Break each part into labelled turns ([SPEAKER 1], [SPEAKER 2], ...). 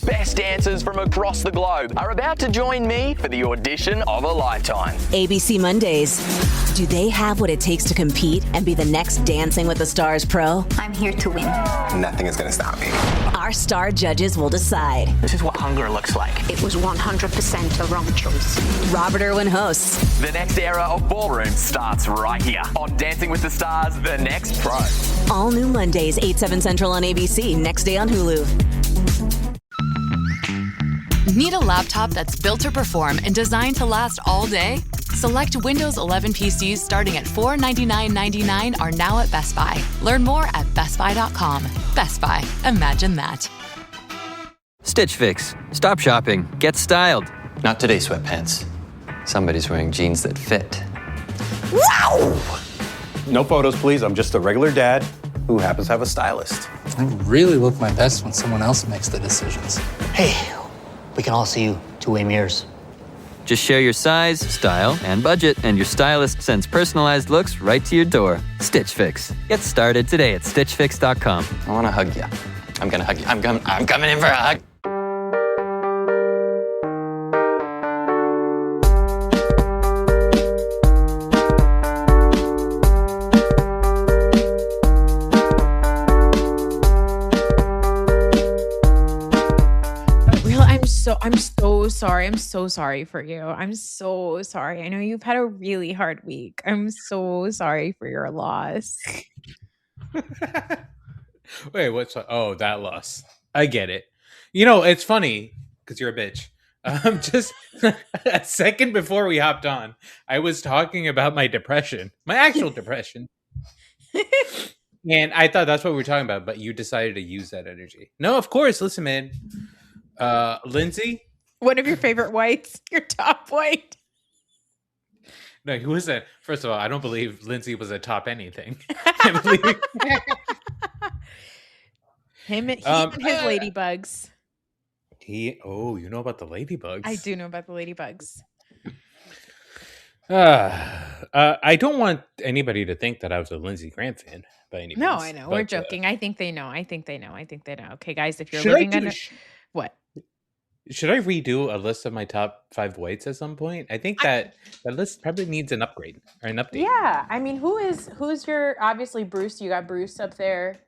[SPEAKER 1] best dancers from across the globe are about to join me for the audition of a lifetime.
[SPEAKER 2] ABC Mondays. Do they have what it takes to compete and be the next Dancing with the Stars pro?
[SPEAKER 3] I'm here to win.
[SPEAKER 4] Nothing is going to stop me.
[SPEAKER 2] Our star judges will decide.
[SPEAKER 1] This is what hunger looks like.
[SPEAKER 3] It was 100% a wrong choice.
[SPEAKER 2] Robert Irwin hosts.
[SPEAKER 1] The next era of ballroom starts right here on Dancing with the Stars, The Next Pro.
[SPEAKER 2] All new Mondays, 8, 7 Central on ABC, next day on Hulu.
[SPEAKER 5] Need a laptop that's built to perform and designed to last all day? Select Windows 11 PCs starting at $499.99 are now at Best Buy. Learn more at bestbuy.com. Best Buy. Imagine that.
[SPEAKER 6] Stitch Fix. Stop shopping. Get styled.
[SPEAKER 7] Not today, sweatpants. Somebody's wearing jeans that fit.
[SPEAKER 4] Wow! No photos, please. I'm just a regular dad who happens to have a stylist.
[SPEAKER 8] I really look my best when someone else makes the decisions.
[SPEAKER 9] Hey, we can all see you two-way mirrors.
[SPEAKER 6] Just share your size, style, and budget, and your stylist sends personalized looks right to your door. Stitch Fix. Get started today at stitchfix.com.
[SPEAKER 7] I want to hug you. I'm going to hug you. I'm coming in for a hug.
[SPEAKER 10] I'm so sorry for you. I'm so sorry. I know you've had a really hard week. I'm so sorry for your loss.
[SPEAKER 11] Wait, what's... Oh, that loss. I get it. You know, it's funny because you're a bitch. Just a second before we hopped on, I was talking about my depression, my actual depression. And I thought that's what we were talking about, but you decided to use that energy. No, of course. Listen, man. Lindsey?
[SPEAKER 10] One of your favorite whites, your top white.
[SPEAKER 11] No, he wasn't. First of all, I don't believe Lindsey was a top anything. I believe
[SPEAKER 10] him and his ladybugs.
[SPEAKER 11] You know about the ladybugs?
[SPEAKER 10] I do know about the ladybugs.
[SPEAKER 11] I don't want anybody to think that I was a Lindsey Graham fan by any means.
[SPEAKER 10] No, I know. We're joking. I think they know. Okay, guys, if you're living under... What?
[SPEAKER 11] Should I redo a list of my top 5 whites at some point? I think that list probably needs an upgrade or an update.
[SPEAKER 10] Yeah, I mean, who's your... Obviously, Bruce. You got Bruce up there.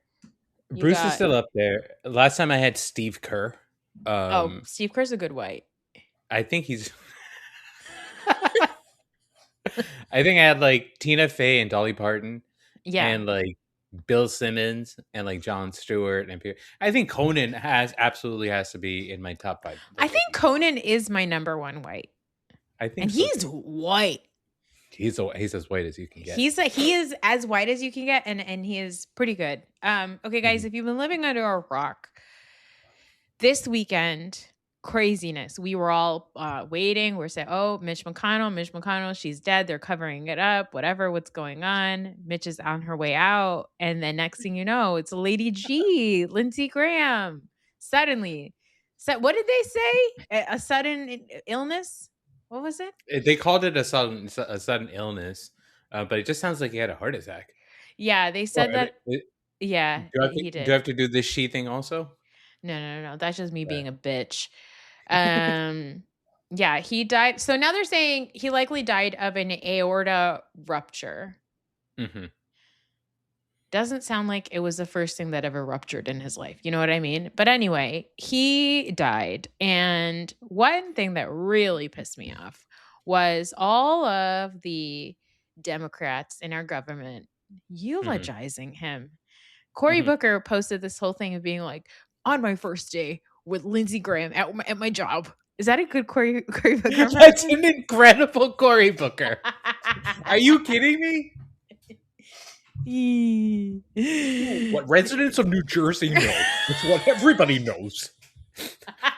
[SPEAKER 11] Bruce is still up there. Last time I had Steve Kerr.
[SPEAKER 10] Steve Kerr's a good white.
[SPEAKER 11] I think he's... I think I had like Tina Fey and Dolly Parton.
[SPEAKER 10] Yeah.
[SPEAKER 11] And like Bill Simmons and like Jon Stewart and I think Conan absolutely has to be in my top 5.
[SPEAKER 10] I think Conan is my number 1 white.
[SPEAKER 11] I think,
[SPEAKER 10] and he's white.
[SPEAKER 11] He's as white as you can get.
[SPEAKER 10] He is as white as you can get, and he is pretty good. Okay, guys, if you've been living under a rock, this weekend, craziness. We were all waiting. We're saying, "Oh, Mitch McConnell, she's dead. They're covering it up. What's going on?" Mitch is on her way out, and then next thing you know, it's Lady G, Lindsey Graham. Suddenly, what did they say? A sudden illness. What was it?
[SPEAKER 11] They called it a sudden illness, but it just sounds like he had a heart attack.
[SPEAKER 10] Yeah, they said that. Yeah, he did.
[SPEAKER 11] Do I have to do this she thing also?
[SPEAKER 10] No. That's just me being a bitch. Yeah, he died. So now they're saying he likely died of an aorta rupture.
[SPEAKER 11] Mm-hmm.
[SPEAKER 10] Doesn't sound like it was the first thing that ever ruptured in his life. You know what I mean? But anyway, he died. And one thing that really pissed me off was all of the Democrats in our government eulogizing him. Cory Booker posted this whole thing of being like, on my first day with Lindsey Graham at my job. Is that a good Cory Booker?
[SPEAKER 11] That's an incredible Cory Booker. Are you kidding me? What residents of New Jersey know. It's what everybody knows.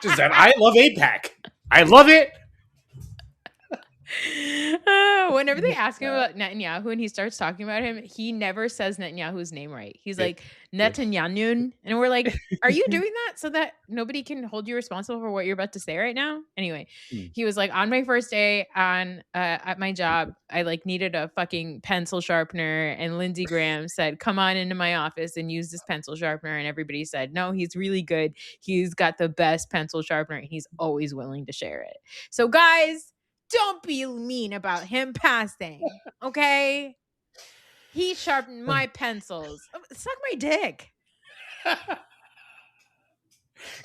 [SPEAKER 11] Just that I love APAC. I love it.
[SPEAKER 10] Whenever they ask him about Netanyahu and he starts talking about him, he never says Netanyahu's name right. He's like Netanyahu, and we're like, "Are you doing that so that nobody can hold you responsible for what you're about to say right now?" Anyway, he was like, on my first day on at my job, I like needed a fucking pencil sharpener, and Lindsey Graham said, "Come on into my office and use this pencil sharpener," and everybody said, "No, he's really good. He's got the best pencil sharpener, and he's always willing to share it." So, guys. Don't be mean about him passing, okay? He sharpened my pencils. Suck my dick.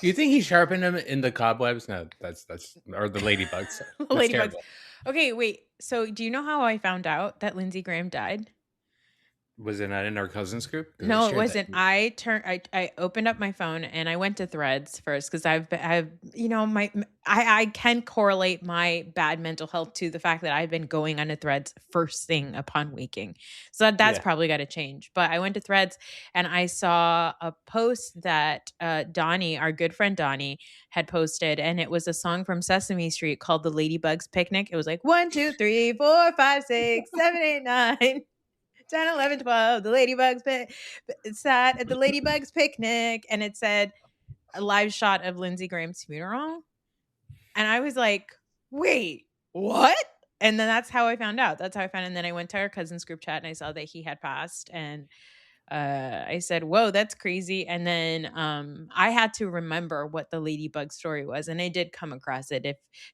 [SPEAKER 11] You think he sharpened them in the cobwebs? No, that's or the ladybugs.
[SPEAKER 10] Ladybugs.
[SPEAKER 11] Terrible.
[SPEAKER 10] Okay, wait. So, do you know how I found out that Lindsey Graham died?
[SPEAKER 11] Was it not in our cousins group?
[SPEAKER 10] No, it wasn't. I opened up my phone and I went to Threads first because I can correlate my bad mental health to the fact that I've been going onto Threads first thing upon waking. So that's probably got to change. But I went to Threads and I saw a post that Donnie, our good friend Donnie, had posted, and it was a song from Sesame Street called "The Ladybugs Picnic." It was like 1, 2, 3, 4, 5, 6, 7, 8, 9. 10, 11, 12, the ladybugs sat at the ladybugs picnic, and it said a live shot of Lindsey Graham's funeral. And I was like, wait, what? And then that's how I found out. And then I went to our cousin's group chat and I saw that he had passed, and I said, whoa, that's crazy. And then I had to remember what the ladybug story was, and I did come across it.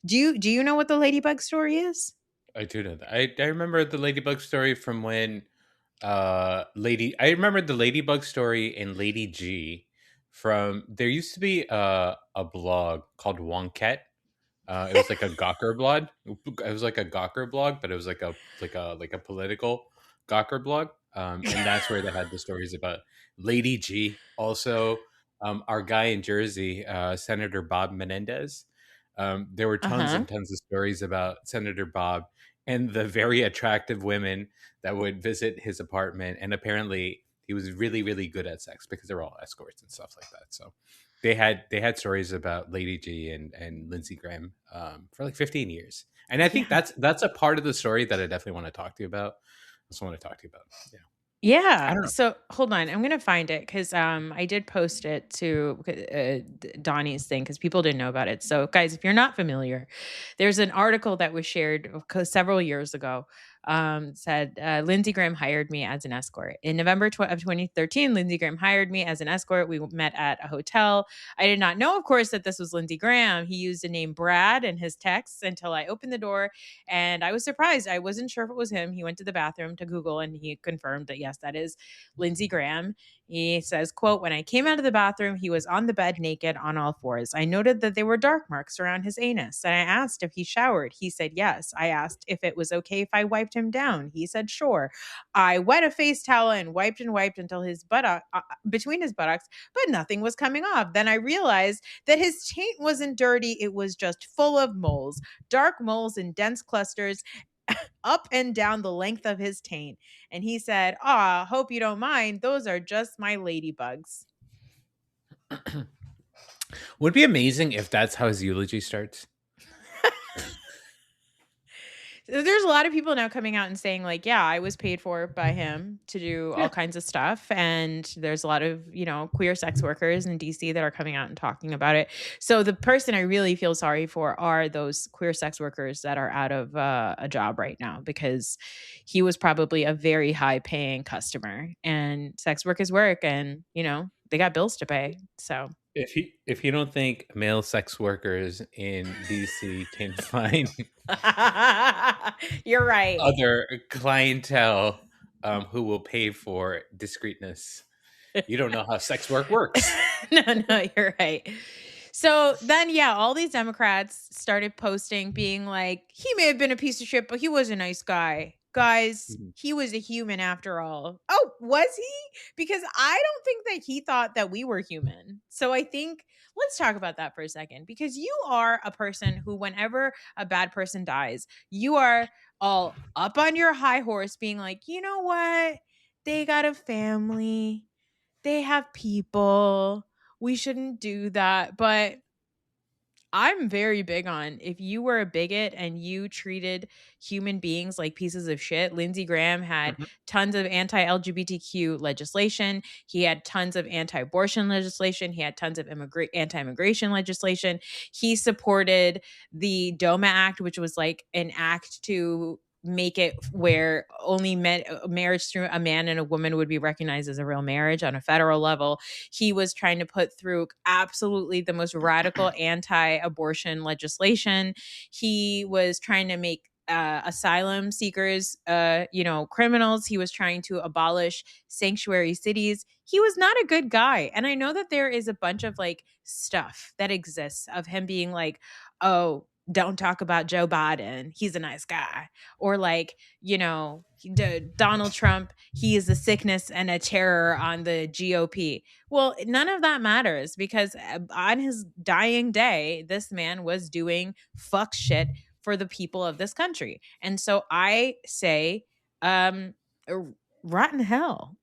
[SPEAKER 10] Do you know what the ladybug story is?
[SPEAKER 11] I do know that. I remember the ladybug story from when I remember the ladybug story in Lady G from there used to be a blog called Wonket. It was like a Gawker blog. It was like a Gawker blog, but it was like a political Gawker blog. And that's where they had the stories about Lady G. Also, our guy in Jersey, Senator Bob Menendez. There were tons and tons of stories about Senator Bob and the very attractive women that would visit his apartment. And apparently he was really, really good at sex because they're all escorts and stuff like that. So they had stories about Lady G and Lindsey Graham for like 15 years. And I think that's a part of the story that I definitely want to talk to you about. I just want to talk to you about. Yeah.
[SPEAKER 10] Yeah. So hold on. I'm going to find it because I did post it to Donnie's thing because people didn't know about it. So guys, if you're not familiar, there's an article that was shared several years ago. Said Lindsey Graham hired me as an escort. In November of 2013, Lindsey Graham hired me as an escort. We met at a hotel. I did not know, of course, that this was Lindsey Graham. He used the name Brad in his texts until I opened the door, and I was surprised. I wasn't sure if it was him. He went to the bathroom to Google, and he confirmed that, yes, that is Lindsey Graham. He says, quote, "When I came out of the bathroom, he was on the bed naked on all fours. I noted that there were dark marks around his anus, and I asked if he showered. He said yes. I asked if it was okay if I wiped him down. He said sure. I wet a face towel and wiped until his between his buttocks, but nothing was coming off. Then I realized that his taint wasn't dirty. It was just full of moles, dark moles in dense clusters up and down the length of his taint. And he said, hope you don't mind. Those are just my ladybugs."
[SPEAKER 11] Would be amazing if that's how his eulogy starts.
[SPEAKER 10] There's a lot of people now coming out and saying like, yeah, I was paid for by him to do all kinds of stuff. And there's a lot of, queer sex workers in DC that are coming out and talking about it. So the person I really feel sorry for are those queer sex workers that are out of a job right now, because he was probably a very high paying customer, and sex work is work, and, they got bills to pay. So
[SPEAKER 11] if you don't think male sex workers in DC can find
[SPEAKER 10] you're right,
[SPEAKER 11] other clientele who will pay for discreetness, you don't know how sex work works.
[SPEAKER 10] No, you're right. So then, all these Democrats started posting being like, he may have been a piece of shit, but he was a nice guy. Guys, he was a human after all. Oh, was he? Because I don't think that he thought that we were human. So I think let's talk about that for a second, because you are a person who, whenever a bad person dies, you are all up on your high horse being like, you know what? They got a family. They have people. We shouldn't do that. But I'm very big on if you were a bigot and you treated human beings like pieces of shit. Lindsey Graham had
[SPEAKER 11] Mhm.
[SPEAKER 10] tons of anti-LGBTQ legislation. He had tons of anti-abortion legislation. He had tons of anti-immigration legislation. He supported the DOMA Act, which was like an act to make it where only marriage through a man and a woman would be recognized as a real marriage on a federal level. He was trying to put through absolutely the most radical anti-abortion legislation. He was trying to make asylum seekers, criminals. He was trying to abolish sanctuary cities. He was not a good guy. And I know that there is a bunch of like stuff that exists of him being like, oh, don't talk about Joe Biden. He's a nice guy. Or like, Donald Trump, he is a sickness and a terror on the GOP. Well, none of that matters because on his dying day, this man was doing fuck shit for the people of this country. And so I say, rotten hell.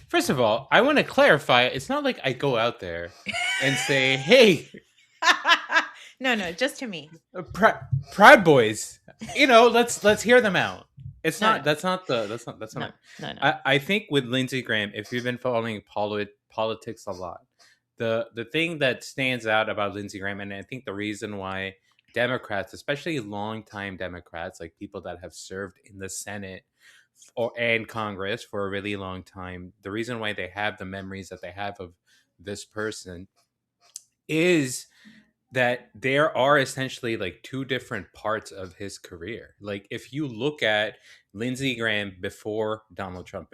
[SPEAKER 11] First of all, I want to clarify. It's not like I go out there and say, "Hey,
[SPEAKER 10] no, just to me,
[SPEAKER 11] Proud Boys, let's hear them out." It's
[SPEAKER 10] No,
[SPEAKER 11] not.
[SPEAKER 10] no.
[SPEAKER 11] That's not.
[SPEAKER 10] No.
[SPEAKER 11] I think with Lindsey Graham, if you've been following politics a lot, the thing that stands out about Lindsey Graham, and I think the reason why Democrats, especially longtime Democrats, like people that have served in the Senate and Congress for a really long time, the reason why they have the memories that they have of this person is that there are essentially like two different parts of his career. Like if you look at Lindsey Graham before Donald Trump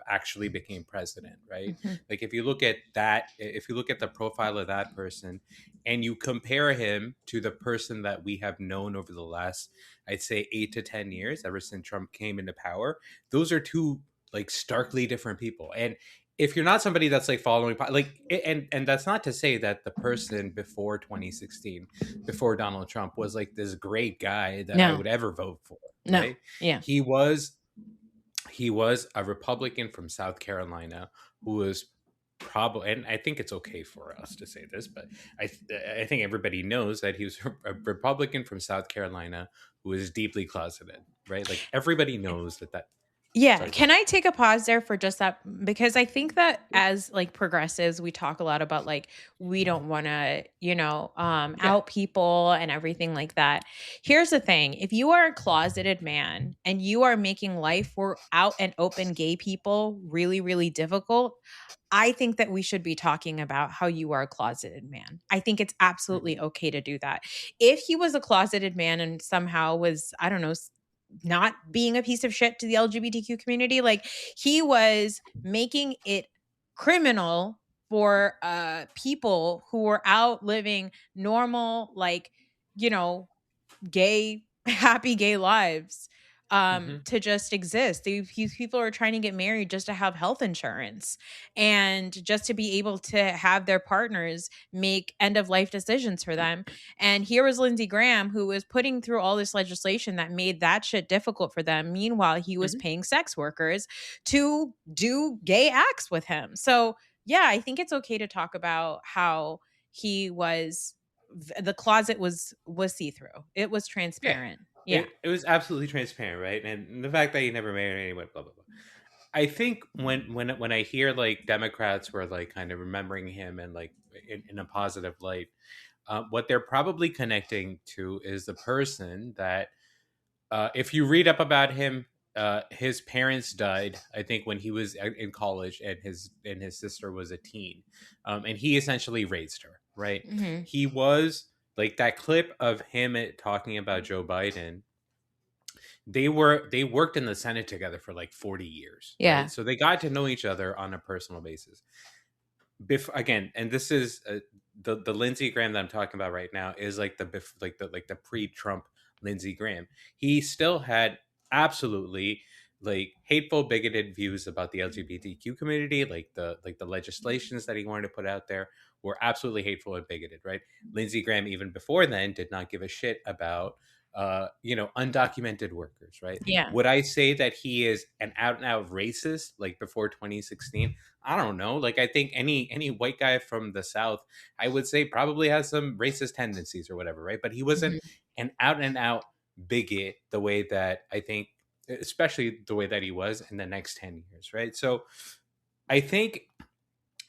[SPEAKER 11] actually became president, right? Like if you look at the profile of that person and you compare him to the person that we have known over the last, I'd say 8 to 10 years, ever since Trump came into power, those are two like starkly different people. And if you're not somebody that's like following, like, and that's not to say that the person before 2016, before Donald Trump, was like this great guy that I would ever vote for.
[SPEAKER 10] No.
[SPEAKER 11] Right?
[SPEAKER 10] Yeah.
[SPEAKER 11] He was a Republican from South Carolina who was probably, and I think it's okay for us to say this, but I think everybody knows that he was a Republican from South Carolina who is deeply closeted. Right? Like everybody knows that.
[SPEAKER 10] Yeah.
[SPEAKER 11] Sorry.
[SPEAKER 10] Can I take a pause there for just that? Because I think that as like progressives, we talk a lot about like, we don't want to, out people and everything like that. Here's the thing. If you are a closeted man and you are making life for out and open gay people really, really difficult, I think that we should be talking about how you are a closeted man. I think it's absolutely okay to do that. If he was a closeted man and somehow was, I don't know, not being a piece of shit to the LGBTQ community, like he was making it criminal for people who were out living normal, like, gay, happy gay lives to just exist. These people are trying to get married just to have health insurance and just to be able to have their partners make end of life decisions for them. And here was Lindsey Graham, who was putting through all this legislation that made that shit difficult for them. Meanwhile, he was paying sex workers to do gay acts with him. So yeah, I think it's okay to talk about how he was, the closet was see-through. It was transparent. Yeah.
[SPEAKER 11] It was absolutely transparent, right? And the fact that he never married anyone, blah blah blah. I think when I hear like Democrats were like kind of remembering him and like in a positive light, what they're probably connecting to is the person that, if you read up about him, his parents died, I think, when he was in college, and his sister was a teen, and he essentially raised her. Right? He was like that clip of him talking about Joe Biden. They worked in the Senate together for like 40 years.
[SPEAKER 10] Yeah.
[SPEAKER 11] Right? So they got to know each other on a personal basis. Again, and this is the Lindsey Graham that I'm talking about right now is like the pre-Trump Lindsey Graham. He still had absolutely like hateful, bigoted views about the LGBTQ community, like the legislations that he wanted to put out there were absolutely hateful and bigoted, right? Lindsey Graham, even before then, did not give a shit about undocumented workers, right?
[SPEAKER 10] Yeah.
[SPEAKER 11] Would I say that he is an out and out racist like before 2016? I don't know. Like, I think any white guy from the South, I would say probably has some racist tendencies or whatever, right? But he wasn't an out and out bigot the way that I think, especially the way that he was in the next 10 years, right? So I think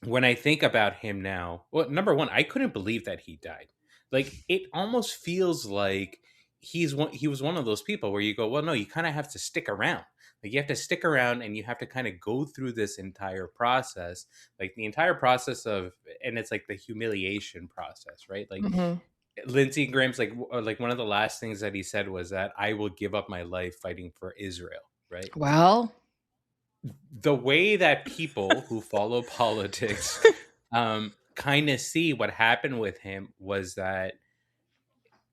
[SPEAKER 11] when I think about him now, well, number one, I couldn't believe that he died. Like, it almost feels like he was one of those people where you go, well, no, you kind of have to stick around. Like, you have to stick around and you have to kind of go through this entire process, like the entire process of, and it's like the humiliation process, right? Like, Lindsey Graham's like one of the last things that he said was that I will give up my life fighting for Israel, right?
[SPEAKER 10] Well,
[SPEAKER 11] The way that people who follow politics kind of see what happened with him was that,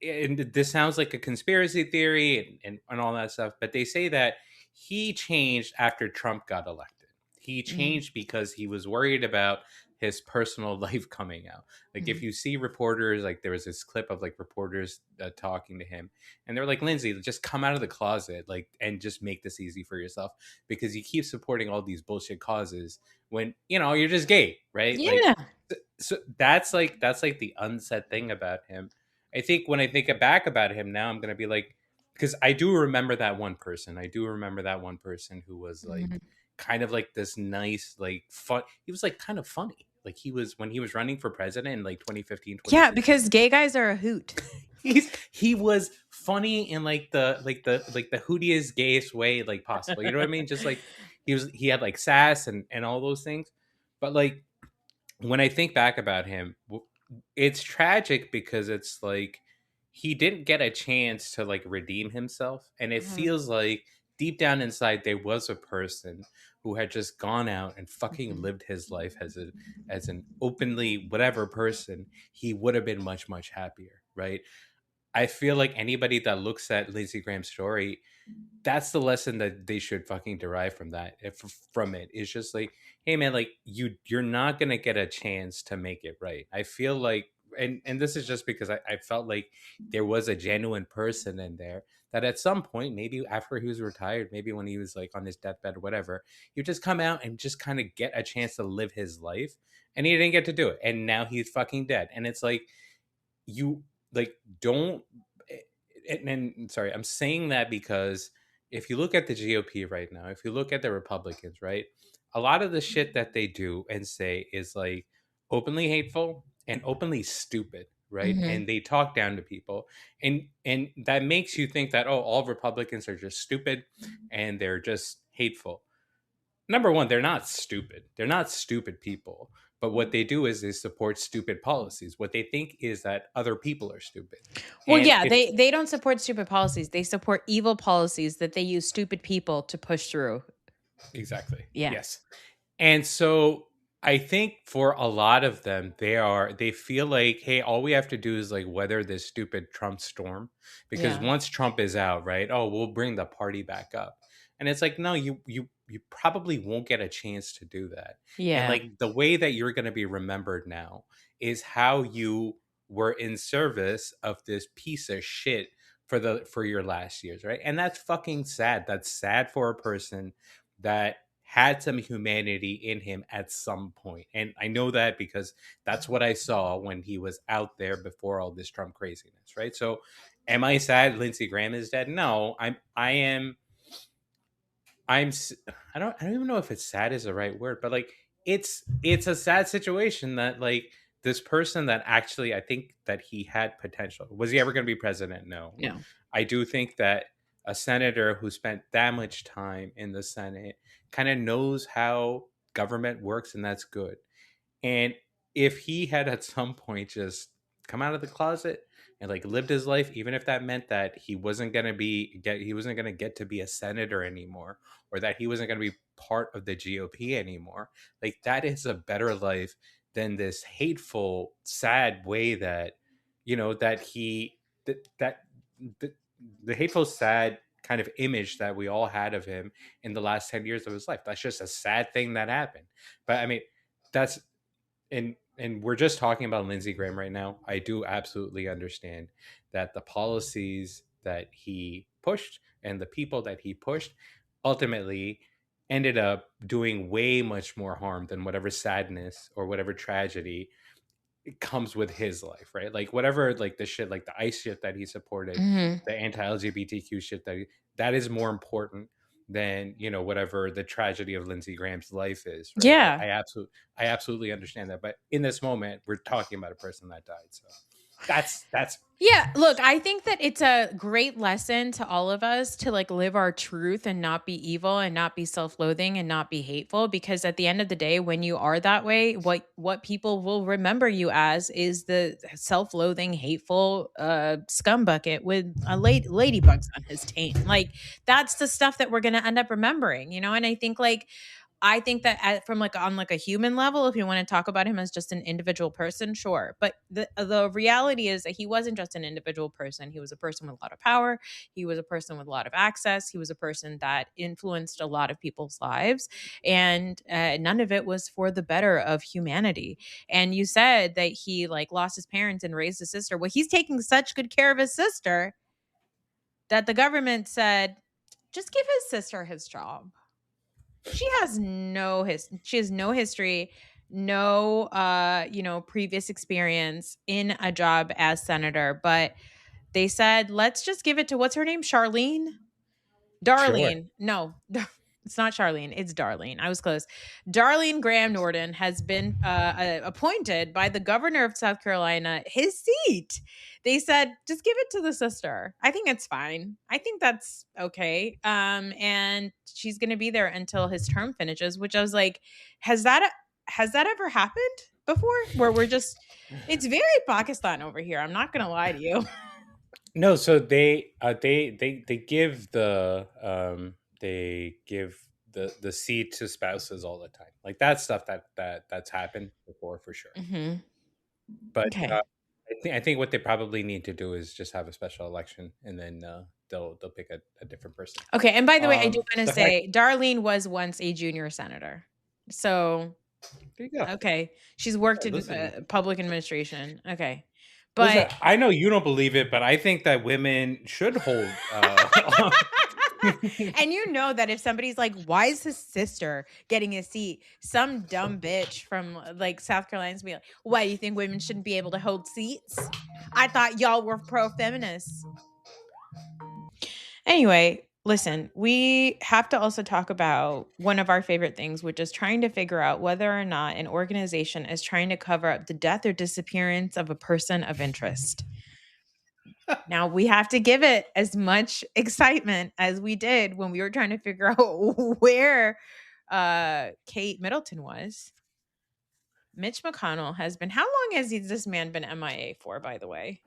[SPEAKER 11] and this sounds like a conspiracy theory and all that stuff, but they say that he changed after Trump got elected. He changed because he was worried about his personal life coming out. Like, if you see reporters, like there was this clip of like reporters talking to him, and they're like, Lindsey, just come out of the closet, like, and just make this easy for yourself because you keep supporting all these bullshit causes when you're just gay, right?
[SPEAKER 10] yeah.
[SPEAKER 11] Like, so that's like the unsaid thing about him. I think when I think back about him now, I'm gonna be like, because I do remember that one person. I do remember that one person who was like kind of like this nice, like fun. He was like kind of funny. Like, he was when he was running for president in like 2015.
[SPEAKER 10] Yeah, because gay guys are a hoot.
[SPEAKER 11] He was funny in like the hootiest, gayest way like possible. You know what I mean? Just like he had like sass and all those things. But like, when I think back about him, it's tragic because it's like he didn't get a chance to like redeem himself, and it feels like deep down inside there was a person who had just gone out and fucking lived his life as an openly whatever person. He would have been much, much happier, right? I feel like anybody that looks at Lindsey Graham's story, that's the lesson that they should fucking derive from that. From it is just like, hey man, like you're not gonna get a chance to make it right. I feel like, and this is just because I felt like there was a genuine person in there that at some point, maybe after he was retired, maybe when he was like on his deathbed or whatever, you just come out and just kind of get a chance to live his life, and he didn't get to do it, and now he's fucking dead, and it's like you like don't and sorry, I'm saying that because if you look at the GOP right now, if you look at the Republicans, right, a lot of the shit that they do and say is like openly hateful and openly stupid, right? And they talk down to people, and that makes you think that, oh, all Republicans are just stupid and they're just hateful. Number one, they're not stupid. They're not stupid people. But what they do is they support stupid policies. What they think is that other people are stupid.
[SPEAKER 10] Well,
[SPEAKER 11] And
[SPEAKER 10] yeah, they don't support stupid policies. They support evil policies that they use stupid people to push through.
[SPEAKER 11] Exactly.
[SPEAKER 10] Yeah.
[SPEAKER 11] Yes. And so I think for a lot of them, they feel like, hey, all we have to do is like weather this stupid Trump storm, because once Trump is out, right? Oh, we'll bring the party back up. And it's like, no, you probably won't get a chance to do that.
[SPEAKER 10] Yeah.
[SPEAKER 11] And like the way that you're going to be remembered now is how you were in service of this piece of shit for your last years, right? And that's fucking sad. That's sad for a person that had some humanity in him at some point. And I know that because that's what I saw when he was out there before all this Trump craziness, right? So am I sad Lindsey Graham is dead? No, I don't even know if it's sad is the right word, but like it's a sad situation that like this person that actually, I think that he had potential. Was he ever going to be president? No.
[SPEAKER 10] No.
[SPEAKER 11] I do think that a senator who spent that much time in the Senate kind of knows how government works, and that's good. And if he had at some point just come out of the closet and like lived his life, even if that meant that he wasn't gonna get to be a senator anymore, or that he wasn't gonna be part of the GOP anymore, like that is a better life than this hateful, sad way that the hateful, sad kind of image that we all had of him in the last 10 years of his life. That's just a sad thing that happened. But I mean, that's and we're just talking about Lindsey Graham right now. I do absolutely understand that the policies that he pushed and the people that he pushed ultimately ended up doing way much more harm than whatever sadness or whatever tragedy comes with his life, right? Like whatever, like the shit, like the ICE shit that he supported, the anti-LGBTQ shit that is more important than, you know, whatever the tragedy of Lindsey Graham's life is. Right?
[SPEAKER 10] Yeah.
[SPEAKER 11] I absolutely understand that, but in this moment, we're talking about a person that died, so that's
[SPEAKER 10] Yeah, look, I think that it's a great lesson to all of us to like live our truth and not be evil and not be self-loathing and not be hateful, because at the end of the day, when you are that way, what people will remember you as is the self-loathing, hateful scum bucket with a ladybugs on his taint. Like that's the stuff that we're going to end up remembering, you know? And I think that from like on like a human level, if you want to talk about him as just an individual person, sure. But the reality is that he wasn't just an individual person. He was a person with a lot of power. He was a person with a lot of access. He was a person that influenced a lot of people's lives. And none of it was for the better of humanity. And you said that he like lost his parents and raised his sister. Well, he's taking such good care of his sister that the government said, just give his sister his job. She has no history, no previous experience in a job as senator, but they said let's just give it to, what's her name, Darlene. No, it's not Charlene, it's Darlene. I was close. Darlene Graham Norton has been appointed by the governor of South Carolina, his seat. They said just give it to the sister. I think it's fine. I think that's okay. And she's going to be there until his term finishes, which I was like, has that ever happened before, where we're just, it's very Pakistan over here, I'm not going to lie to you.
[SPEAKER 11] No, so they give the seed to spouses all the time. Like that's stuff that's happened before for sure.
[SPEAKER 10] Mm-hmm.
[SPEAKER 11] But
[SPEAKER 10] Okay.
[SPEAKER 11] I think what they probably need to do is just have a special election, and then they'll pick a different person.
[SPEAKER 10] Okay, and by the way, I do want to
[SPEAKER 11] the
[SPEAKER 10] say Darlene was once a junior senator, so
[SPEAKER 11] There you go.
[SPEAKER 10] okay, she's worked
[SPEAKER 11] Yeah,
[SPEAKER 10] in
[SPEAKER 11] listen.
[SPEAKER 10] public administration. Okay, but
[SPEAKER 11] Listen, I know you don't believe it, but I think that women should hold.
[SPEAKER 10] and you know that if somebody's like, why is his sister getting a seat? Some dumb bitch from like South Carolina's be like, why do you think women shouldn't be able to hold seats? I thought y'all were pro-feminists. Anyway, listen, we have to also talk about one of our favorite things, which is trying to figure out whether or not an organization is trying to cover up the death or disappearance of a person of interest. Now, we have to give it as much excitement as we did when we were trying to figure out where Kate Middleton was. Mitch McConnell has been, how long has this man been MIA for, by the way?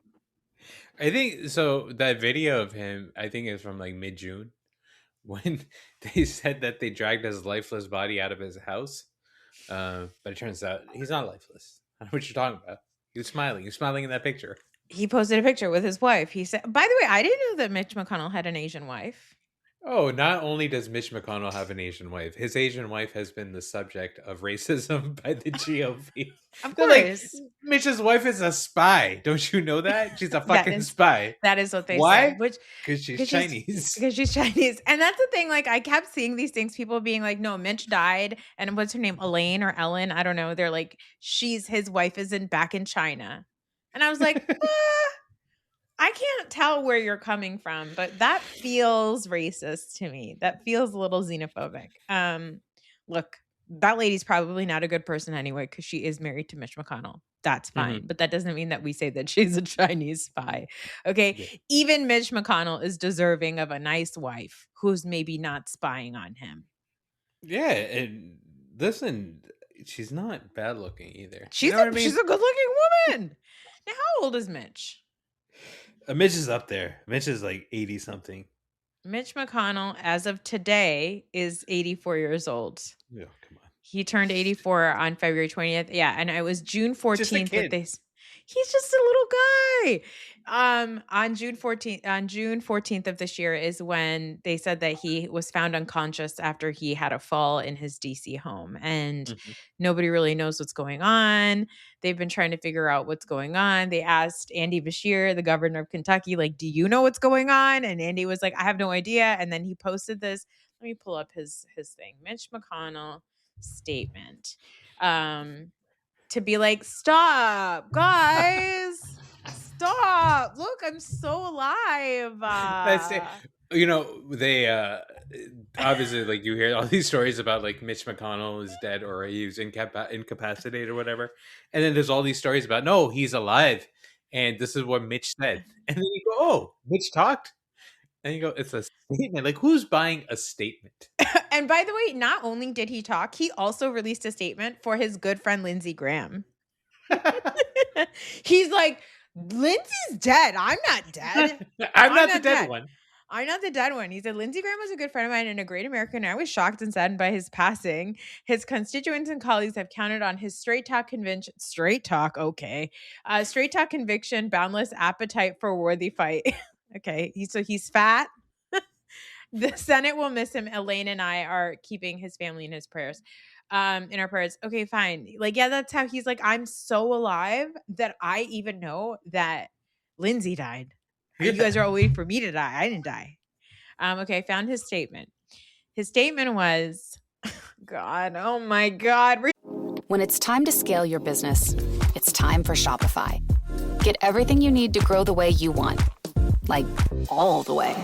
[SPEAKER 11] I think so. That video of him, I think, is from like mid-June, when they said that they dragged his lifeless body out of his house. But it turns out he's not lifeless. I don't know what you're talking about. He was smiling. He was smiling in that picture.
[SPEAKER 10] He posted a picture with his wife. He said, by the way, I didn't know that Mitch McConnell had an Asian wife.
[SPEAKER 11] Oh, not only does Mitch McConnell have an Asian wife, his Asian wife has been the subject of racism by the GOP.
[SPEAKER 10] Of
[SPEAKER 11] They're like,
[SPEAKER 10] course.
[SPEAKER 11] Mitch's wife is a spy. Don't you know that? She's a fucking spy.
[SPEAKER 10] That is what they
[SPEAKER 11] Why?
[SPEAKER 10] said.
[SPEAKER 11] Because she's Chinese.
[SPEAKER 10] Because she's Chinese. And that's the thing. Like, I kept seeing these things, people being like, no, Mitch died. And what's her name? Elaine or Ellen? I don't know. They're like, his wife is back in China. And I was like, I can't tell where you're coming from, but that feels racist to me. That feels a little xenophobic. Look, that lady's probably not a good person anyway, because she is married to Mitch McConnell. That's fine. But that doesn't mean that we say that she's a Chinese spy. Okay. Yeah. Even Mitch McConnell is deserving of a nice wife who's maybe not spying on him.
[SPEAKER 11] Yeah. And listen, she's not bad looking either.
[SPEAKER 10] She's a good looking woman. Now, how old is Mitch?
[SPEAKER 11] Mitch is up there. Mitch is like 80 something.
[SPEAKER 10] Mitch McConnell, as of today, is 84 years old.
[SPEAKER 11] Yeah, come on.
[SPEAKER 10] He turned 84 on February 20th. Yeah, and it was June 14th that He's just a little guy. On June 14th of this year is when they said that he was found unconscious after he had a fall in his DC home, and nobody really knows what's going on. They've been trying to figure out what's going on. They asked Andy Beshear, the governor of Kentucky, like, do you know what's going on? And Andy was like, I have no idea. And then he posted this. Let me pull up his thing. Mitch McConnell statement. To be like, stop, guys. Stop. Look, I'm so alive.
[SPEAKER 11] That's it. You know, they obviously, like, you hear all these stories about like Mitch McConnell is dead or he's incapacitated or whatever, and then there's all these stories about no, he's alive, and this is what Mitch said, and then you go, oh, Mitch talked, and you go, it's a statement. Like, who's buying a statement?
[SPEAKER 10] And by the way, not only did he talk, he also released a statement for his good friend Lindsey Graham. He's like, Lindsey's dead. I'm not dead.
[SPEAKER 11] I'm not the dead one.
[SPEAKER 10] I'm not the dead one. He said, Lindsey Graham was a good friend of mine and a great American. I was shocked and saddened by his passing. His constituents and colleagues have counted on his straight talk, conviction, boundless appetite for a worthy fight. Okay. He's fat. The Senate will miss him. Elaine and I are keeping his family in his prayers. In our prayers. Okay, fine. Like, yeah, that's how he's like, I'm so alive that I even know that Lindsey died. You guys are all waiting for me to die. I didn't die. Okay, I found his statement. His statement was, God, oh my God.
[SPEAKER 12] When it's time to scale your business, it's time for Shopify. Get everything you need to grow the way you want. Like, all the way.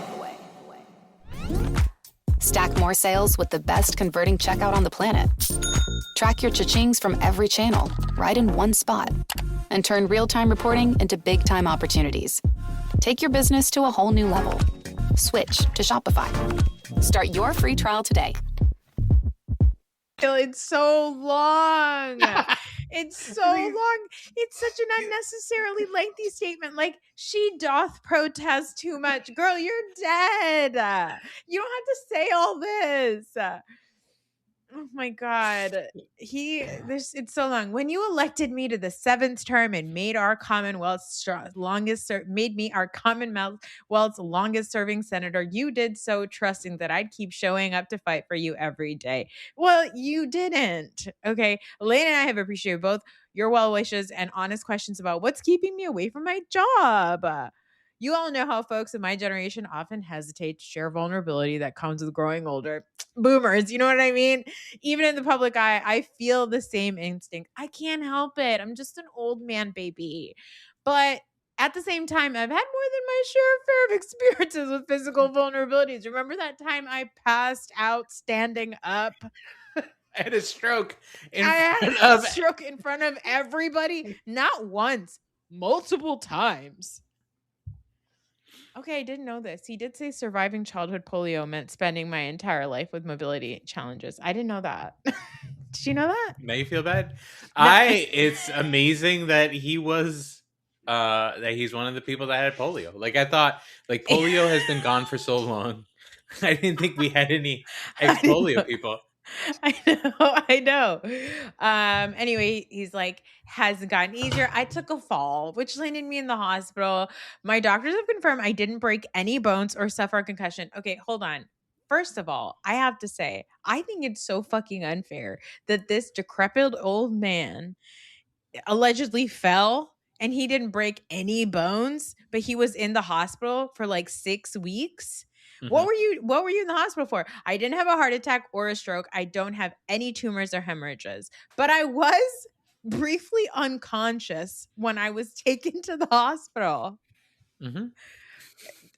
[SPEAKER 12] Stack more sales with the best converting checkout on the planet. Track your cha-chings from every channel, right in one spot. And turn real-time reporting into big-time opportunities. Take your business to a whole new level. Switch to Shopify. Start your free trial today.
[SPEAKER 10] It's so long. It's so long. It's such an unnecessarily lengthy statement. Like, she doth protest too much. Girl, you're dead. You don't have to say all this. Oh my God. It's so long. When you elected me to the 7th term and made our Commonwealth's longest serving senator, you did so trusting that I'd keep showing up to fight for you every day. Well, you didn't. Okay. Elaine and I have appreciated both your well wishes and honest questions about what's keeping me away from my job. You all know how folks of my generation often hesitate to share vulnerability that comes with growing older. Boomers, you know what I mean? Even in the public eye, I feel the same instinct. I can't help it. I'm just an old man baby. But at the same time, I've had more than my share of experiences with physical vulnerabilities. Remember that time I passed out standing up?
[SPEAKER 11] I had a stroke.
[SPEAKER 10] Stroke in front of everybody. Not once, multiple times. Okay, I didn't know this. He did say surviving childhood polio meant spending my entire life with mobility challenges. I didn't know that. Did you know that?
[SPEAKER 11] Now you feel bad? It's amazing that he was that he's one of the people that had polio. Like, I thought, like, polio has been gone for so long. I didn't think we had any ex-polio people.
[SPEAKER 10] I know. Anyway, he's like, has gotten easier. I took a fall, which landed me in the hospital. My doctors have confirmed I didn't break any bones or suffer a concussion. Okay, hold on. First of all, I have to say, I think it's so fucking unfair that this decrepit old man allegedly fell and he didn't break any bones, but he was in the hospital for like 6 weeks. Mm-hmm. What were you in the hospital for? I didn't have a heart attack or a stroke. I don't have any tumors or hemorrhages, but I was briefly unconscious when I was taken to the hospital. Mm-hmm.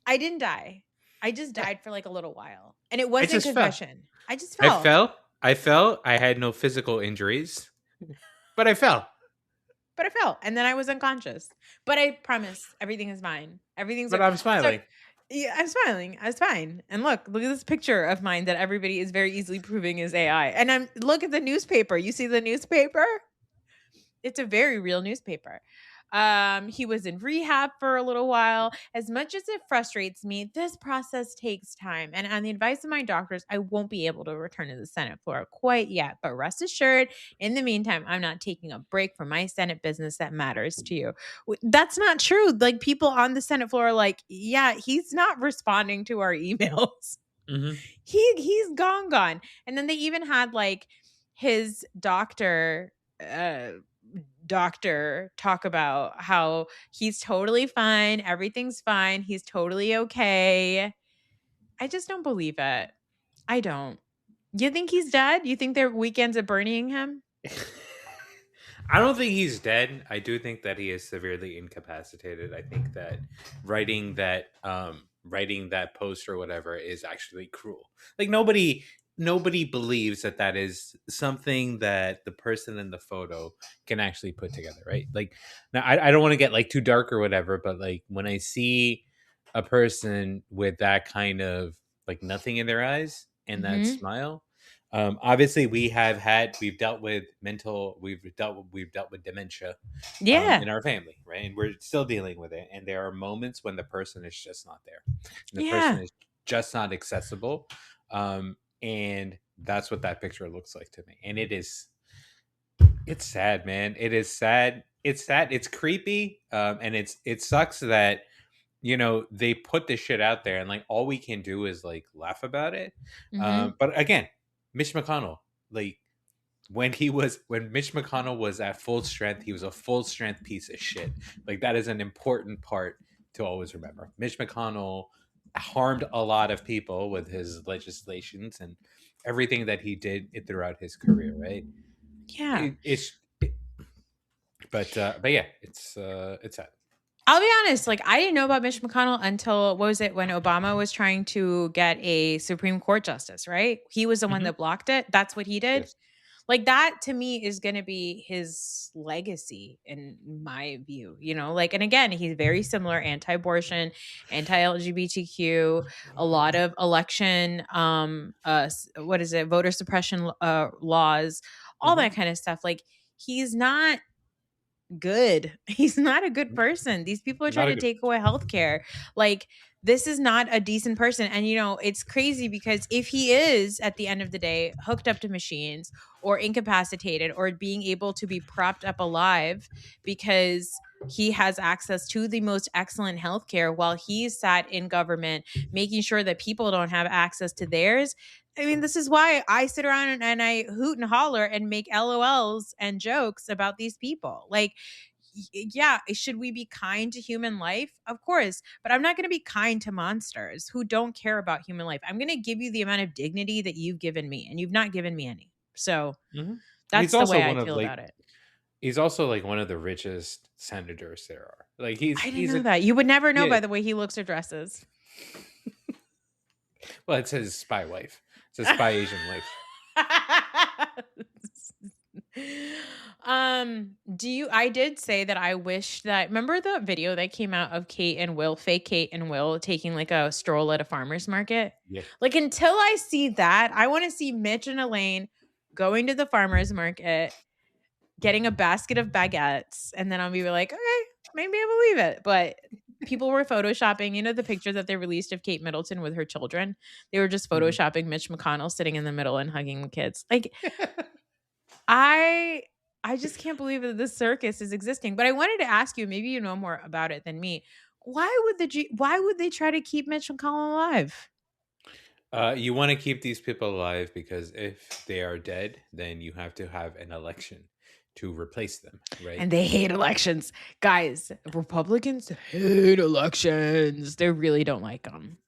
[SPEAKER 10] I didn't die. I just died for like a little while, and it wasn't a concussion. I just fell.
[SPEAKER 11] I fell. I had no physical injuries, but I fell.
[SPEAKER 10] And then I was unconscious. But I promise, everything is fine. Everything's.
[SPEAKER 11] But I'm smiling.
[SPEAKER 10] Yeah, I'm smiling. I was fine. And look at this picture of mine that everybody is very easily proving is AI. And look at the newspaper. You see the newspaper? It's a very real newspaper. He was in rehab for a little while. As much as it frustrates me, this process takes time. And on the advice of my doctors, I won't be able to return to the Senate floor quite yet. But rest assured, in the meantime, I'm not taking a break from my Senate business that matters to you. That's not true. Like, people on the Senate floor are like, yeah, he's not responding to our emails. He's gone. And then they even had like his doctor talk about how he's totally fine, everything's fine, he's totally okay. I just don't believe it. I don't. You think he's dead? You think their weekends are burying him?
[SPEAKER 11] I don't think he's dead. I do think that he is severely incapacitated. I think that writing that post or whatever is actually cruel. Like nobody believes that is something that the person in the photo can actually put together, right? Like, now I don't want to get like too dark or whatever, but like when I see a person with that kind of like nothing in their eyes and that smile, obviously we've dealt with dementia in our family, right? And we're still dealing with it, and there are moments when the person is just not there, and the person is just not accessible, and that's what that picture looks like to me. And it's sad, man. It's sad, it's creepy, and it sucks that they put this shit out there, and like all we can do is like laugh about it. But again, Mitch McConnell, like when Mitch McConnell was at full strength, he was a full strength piece of shit. Like that is an important part to always remember. Mitch McConnell harmed a lot of people with his legislations and everything that he did throughout his career, right?
[SPEAKER 10] Yeah.
[SPEAKER 11] But yeah, it's sad.
[SPEAKER 10] I'll be honest, like I didn't know about Mitch McConnell until when Obama was trying to get a Supreme Court justice, right? He was the one that blocked it. That's what he did. Yes. Like that to me is going to be his legacy in my view, like, and again, he's very similar, anti-abortion, anti-LGBTQ, a lot of election, voter suppression laws, all that kind of stuff. Like he's not good. He's not a good person. These people are trying to take away healthcare. Like this is not a decent person. And it's crazy because if he is at the end of the day hooked up to machines or incapacitated or being able to be propped up alive because he has access to the most excellent healthcare while he's sat in government making sure that people don't have access to theirs. I mean, this is why I sit around and I hoot and holler and make LOLs and jokes about these people. Like, yeah, should we be kind to human life? Of course. But I'm not going to be kind to monsters who don't care about human life. I'm going to give you the amount of dignity that you've given me, and you've not given me any. So that's the way I feel about it.
[SPEAKER 11] He's also like one of the richest senators there are. Like
[SPEAKER 10] I didn't know that. You would never know by the way he looks or dresses.
[SPEAKER 11] Well, it says spy wife. It's a spy Asian wife.
[SPEAKER 10] I did say that I wish that, remember the video that came out of fake Kate and Will taking like a stroll at a farmer's market?
[SPEAKER 11] Yeah.
[SPEAKER 10] Like until I see that, I want to see Mitch and Elaine going to the farmer's market, getting a basket of baguettes, and then I'll be like, okay, maybe I believe it. But people were photoshopping, the picture that they released of Kate Middleton with her children. They were just photoshopping Mitch McConnell sitting in the middle and hugging the kids. Like, I just can't believe that this circus is existing. But I wanted to ask you, maybe you know more about it than me. Why would they try to keep Mitch McConnell alive?
[SPEAKER 11] You want to keep these people alive because if they are dead, then you have to have an election to replace them, right?
[SPEAKER 10] And they hate elections. Guys, Republicans hate elections. They really don't like them.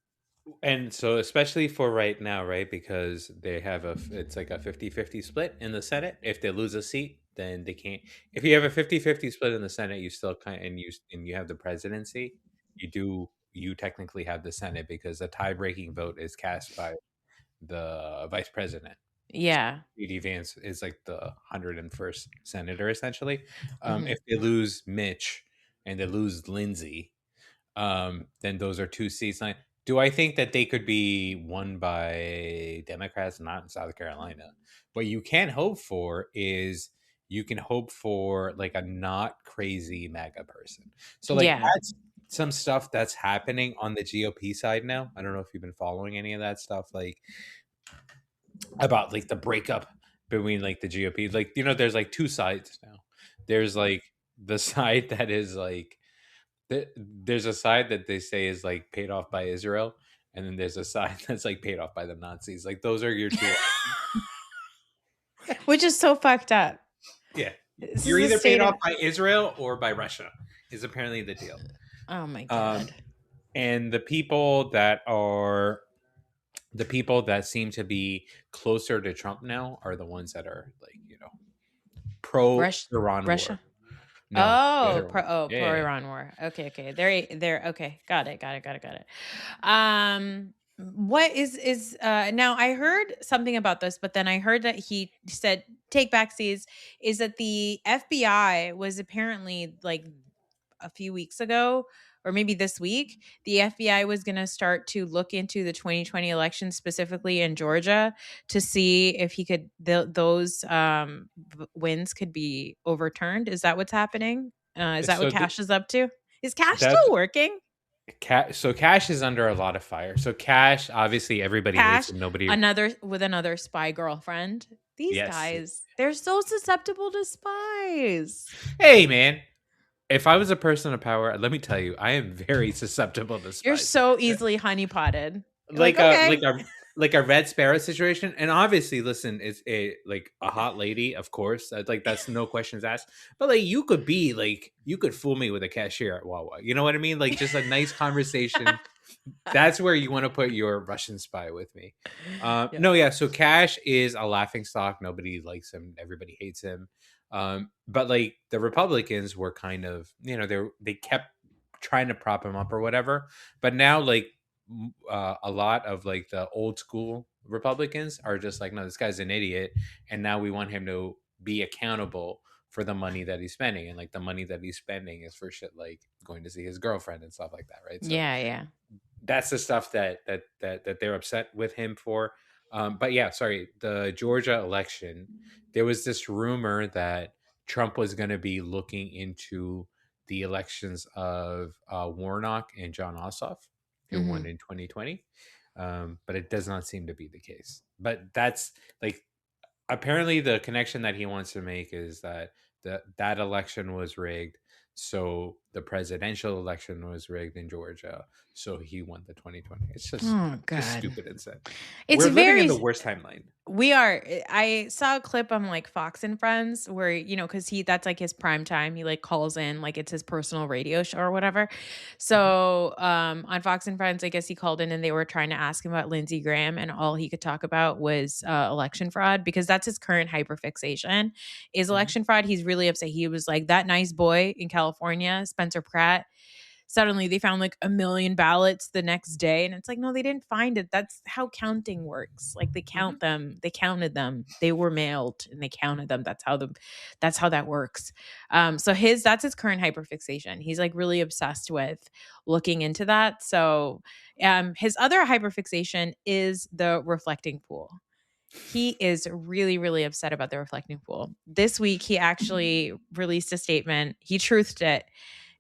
[SPEAKER 11] And so especially for right now, right? Because they have it's like a 50-50 split in the Senate. If they lose a seat, then they can't. If you have a 50-50 split in the Senate, you still and you have the presidency, you technically have the Senate because the tie-breaking vote is cast by the vice president.
[SPEAKER 10] Yeah.
[SPEAKER 11] J.D. Vance is like the 101st senator, essentially. If they lose Mitch and they lose Lindsey, then those are two seats. Do I think that they could be won by Democrats? Not in South Carolina. What you can hope for is you can hope for like a not crazy MAGA person. So like
[SPEAKER 10] Yeah.
[SPEAKER 11] that's some stuff that's happening on the GOP side now. I don't know if you've been following any of that stuff, like about like the breakup between like the GOP. Like, you know, there's like two sides now. There's like the side that is like there's a side that they say is like paid off by Israel, and then there's a side that's like paid off by the Nazis. Like those are your two.
[SPEAKER 10] Which is so fucked up.
[SPEAKER 11] Yeah.
[SPEAKER 10] This
[SPEAKER 11] You're
[SPEAKER 10] is the
[SPEAKER 11] either
[SPEAKER 10] state
[SPEAKER 11] paid off
[SPEAKER 10] of-
[SPEAKER 11] by Israel or by Russia, is apparently the deal.
[SPEAKER 10] Oh my God.
[SPEAKER 11] And the people that seem to be closer to Trump now are the ones that are like, you know, pro Iran
[SPEAKER 10] Russia?
[SPEAKER 11] war. No,
[SPEAKER 10] pro Iran war. Okay. They're okay. Got it. What is now I heard something about this, but then I heard that he said take backsies is that the FBI was apparently like a few weeks ago or maybe this week, the FBI was going to start to look into the 2020 election, specifically in Georgia, to see if he could those wins could be overturned. Is that what's happening? Is that what Cash is up to? Is Cash still working?
[SPEAKER 11] So Cash is under a lot of fire. So Cash, obviously, everybody hates him. Nobody
[SPEAKER 10] another spy girlfriend. These guys, they're so susceptible to spies.
[SPEAKER 11] Hey, man. If I was a person of power, let me tell you, I am very susceptible to spies.
[SPEAKER 10] You're so easily honeypotted.
[SPEAKER 11] Like a Red Sparrow situation. And obviously, listen, it's a hot lady, of course. Like that's no questions asked. But like you could fool me with a cashier at Wawa. You know what I mean? Like just a nice conversation. That's where you want to put your Russian spy with me. So Cash is a laughingstock. Nobody likes him. Everybody hates him. But like the Republicans were kind of, you know, they kept trying to prop him up or whatever. But now like a lot of like the old school Republicans are just like, no, this guy's an idiot. And now we want him to be accountable for the money that he's spending. And like the money that he's spending is for shit like going to see his girlfriend and stuff like that. Right. So
[SPEAKER 10] yeah.
[SPEAKER 11] That's the stuff that they're upset with him for. But yeah, sorry, the Georgia election, there was this rumor that Trump was going to be looking into the elections of Warnock and John Ossoff, who won in 2020. But it does not seem to be the case. But that's like, apparently the connection that he wants to make is that that election was rigged. So the presidential election was rigged in Georgia. So he won the 2020. It's just, just stupid and sad. We're living in the worst timeline.
[SPEAKER 10] We are. I saw a clip on like Fox and Friends where, you know, because that's like his prime time. He like calls in, like it's his personal radio show or whatever. So on Fox and Friends, I guess he called in and they were trying to ask him about Lindsey Graham, and all he could talk about was election fraud, because that's his current hyperfixation is election fraud. He's really upset. He was like, that nice boy in California, Spencer Pratt, suddenly they found like 1 million ballots the next day. And it's like, no, they didn't find it. That's how counting works. Like they count them. They counted them. They were mailed and they counted them. That's how that works. So that's his current hyperfixation. He's like really obsessed with looking into that. So his other hyperfixation is the reflecting pool. He is really, really upset about the reflecting pool. This week, he actually released a statement. He truthed it.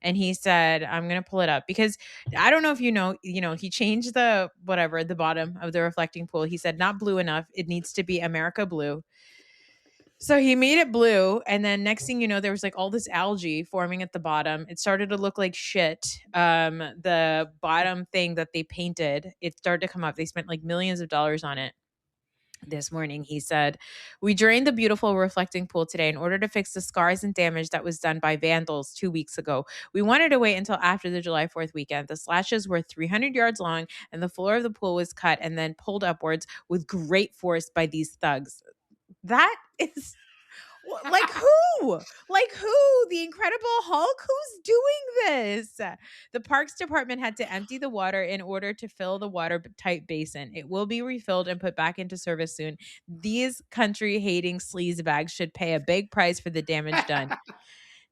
[SPEAKER 10] And he said, I'm going to pull it up because I don't know if you know, he changed the bottom of the reflecting pool. He said, not blue enough. It needs to be America blue. So he made it blue. And then next thing you know, there was like all this algae forming at the bottom. It started to look like shit. The bottom thing that they painted, it started to come up. They spent like millions of dollars on it. This morning, he said, we drained the beautiful reflecting pool today in order to fix the scars and damage that was done by vandals 2 weeks ago. We wanted to wait until after the July 4th weekend. The slashes were 300 yards long and the floor of the pool was cut and then pulled upwards with great force by these thugs. That is... Like who? The Incredible Hulk? Who's doing this? The Parks Department had to empty the water in order to fill the watertight basin. It will be refilled and put back into service soon. These country-hating sleazebags should pay a big price for the damage done.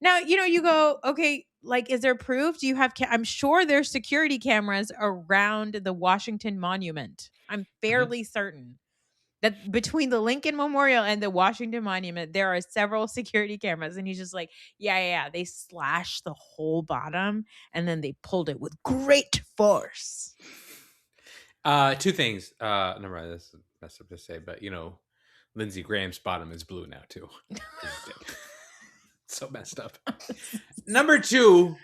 [SPEAKER 10] Now, you go, okay, like, is there proof? Do you have, I'm sure there's security cameras around the Washington Monument. I'm fairly certain. that between the Lincoln Memorial and the Washington Monument, there are several security cameras. And he's just like, yeah. They slashed the whole bottom and then they pulled it with great force.
[SPEAKER 11] Two things. Never mind. That's messed up to say, but Lindsey Graham's bottom is blue now too. So messed up. Number two,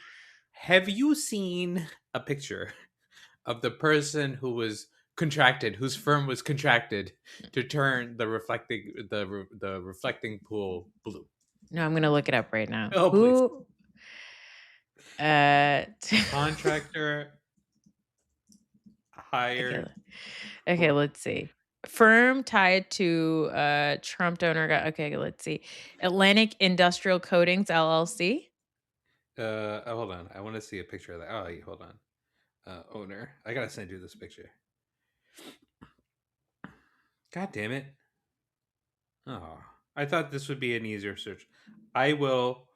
[SPEAKER 11] have you seen a picture of the person who was contracted, whose firm was contracted to turn the reflecting pool blue?
[SPEAKER 10] No, I'm gonna look it up right now.
[SPEAKER 11] Oh,
[SPEAKER 10] Who?
[SPEAKER 11] Contractor hired.
[SPEAKER 10] Okay, let's see. Firm tied to Trump donor. Okay, let's see. Atlantic Industrial Coatings LLC.
[SPEAKER 11] Hold on. I want to see a picture of that. Oh, hold on. Owner. I gotta send you this picture. God damn it. Oh, I thought this would be an easier search. I will.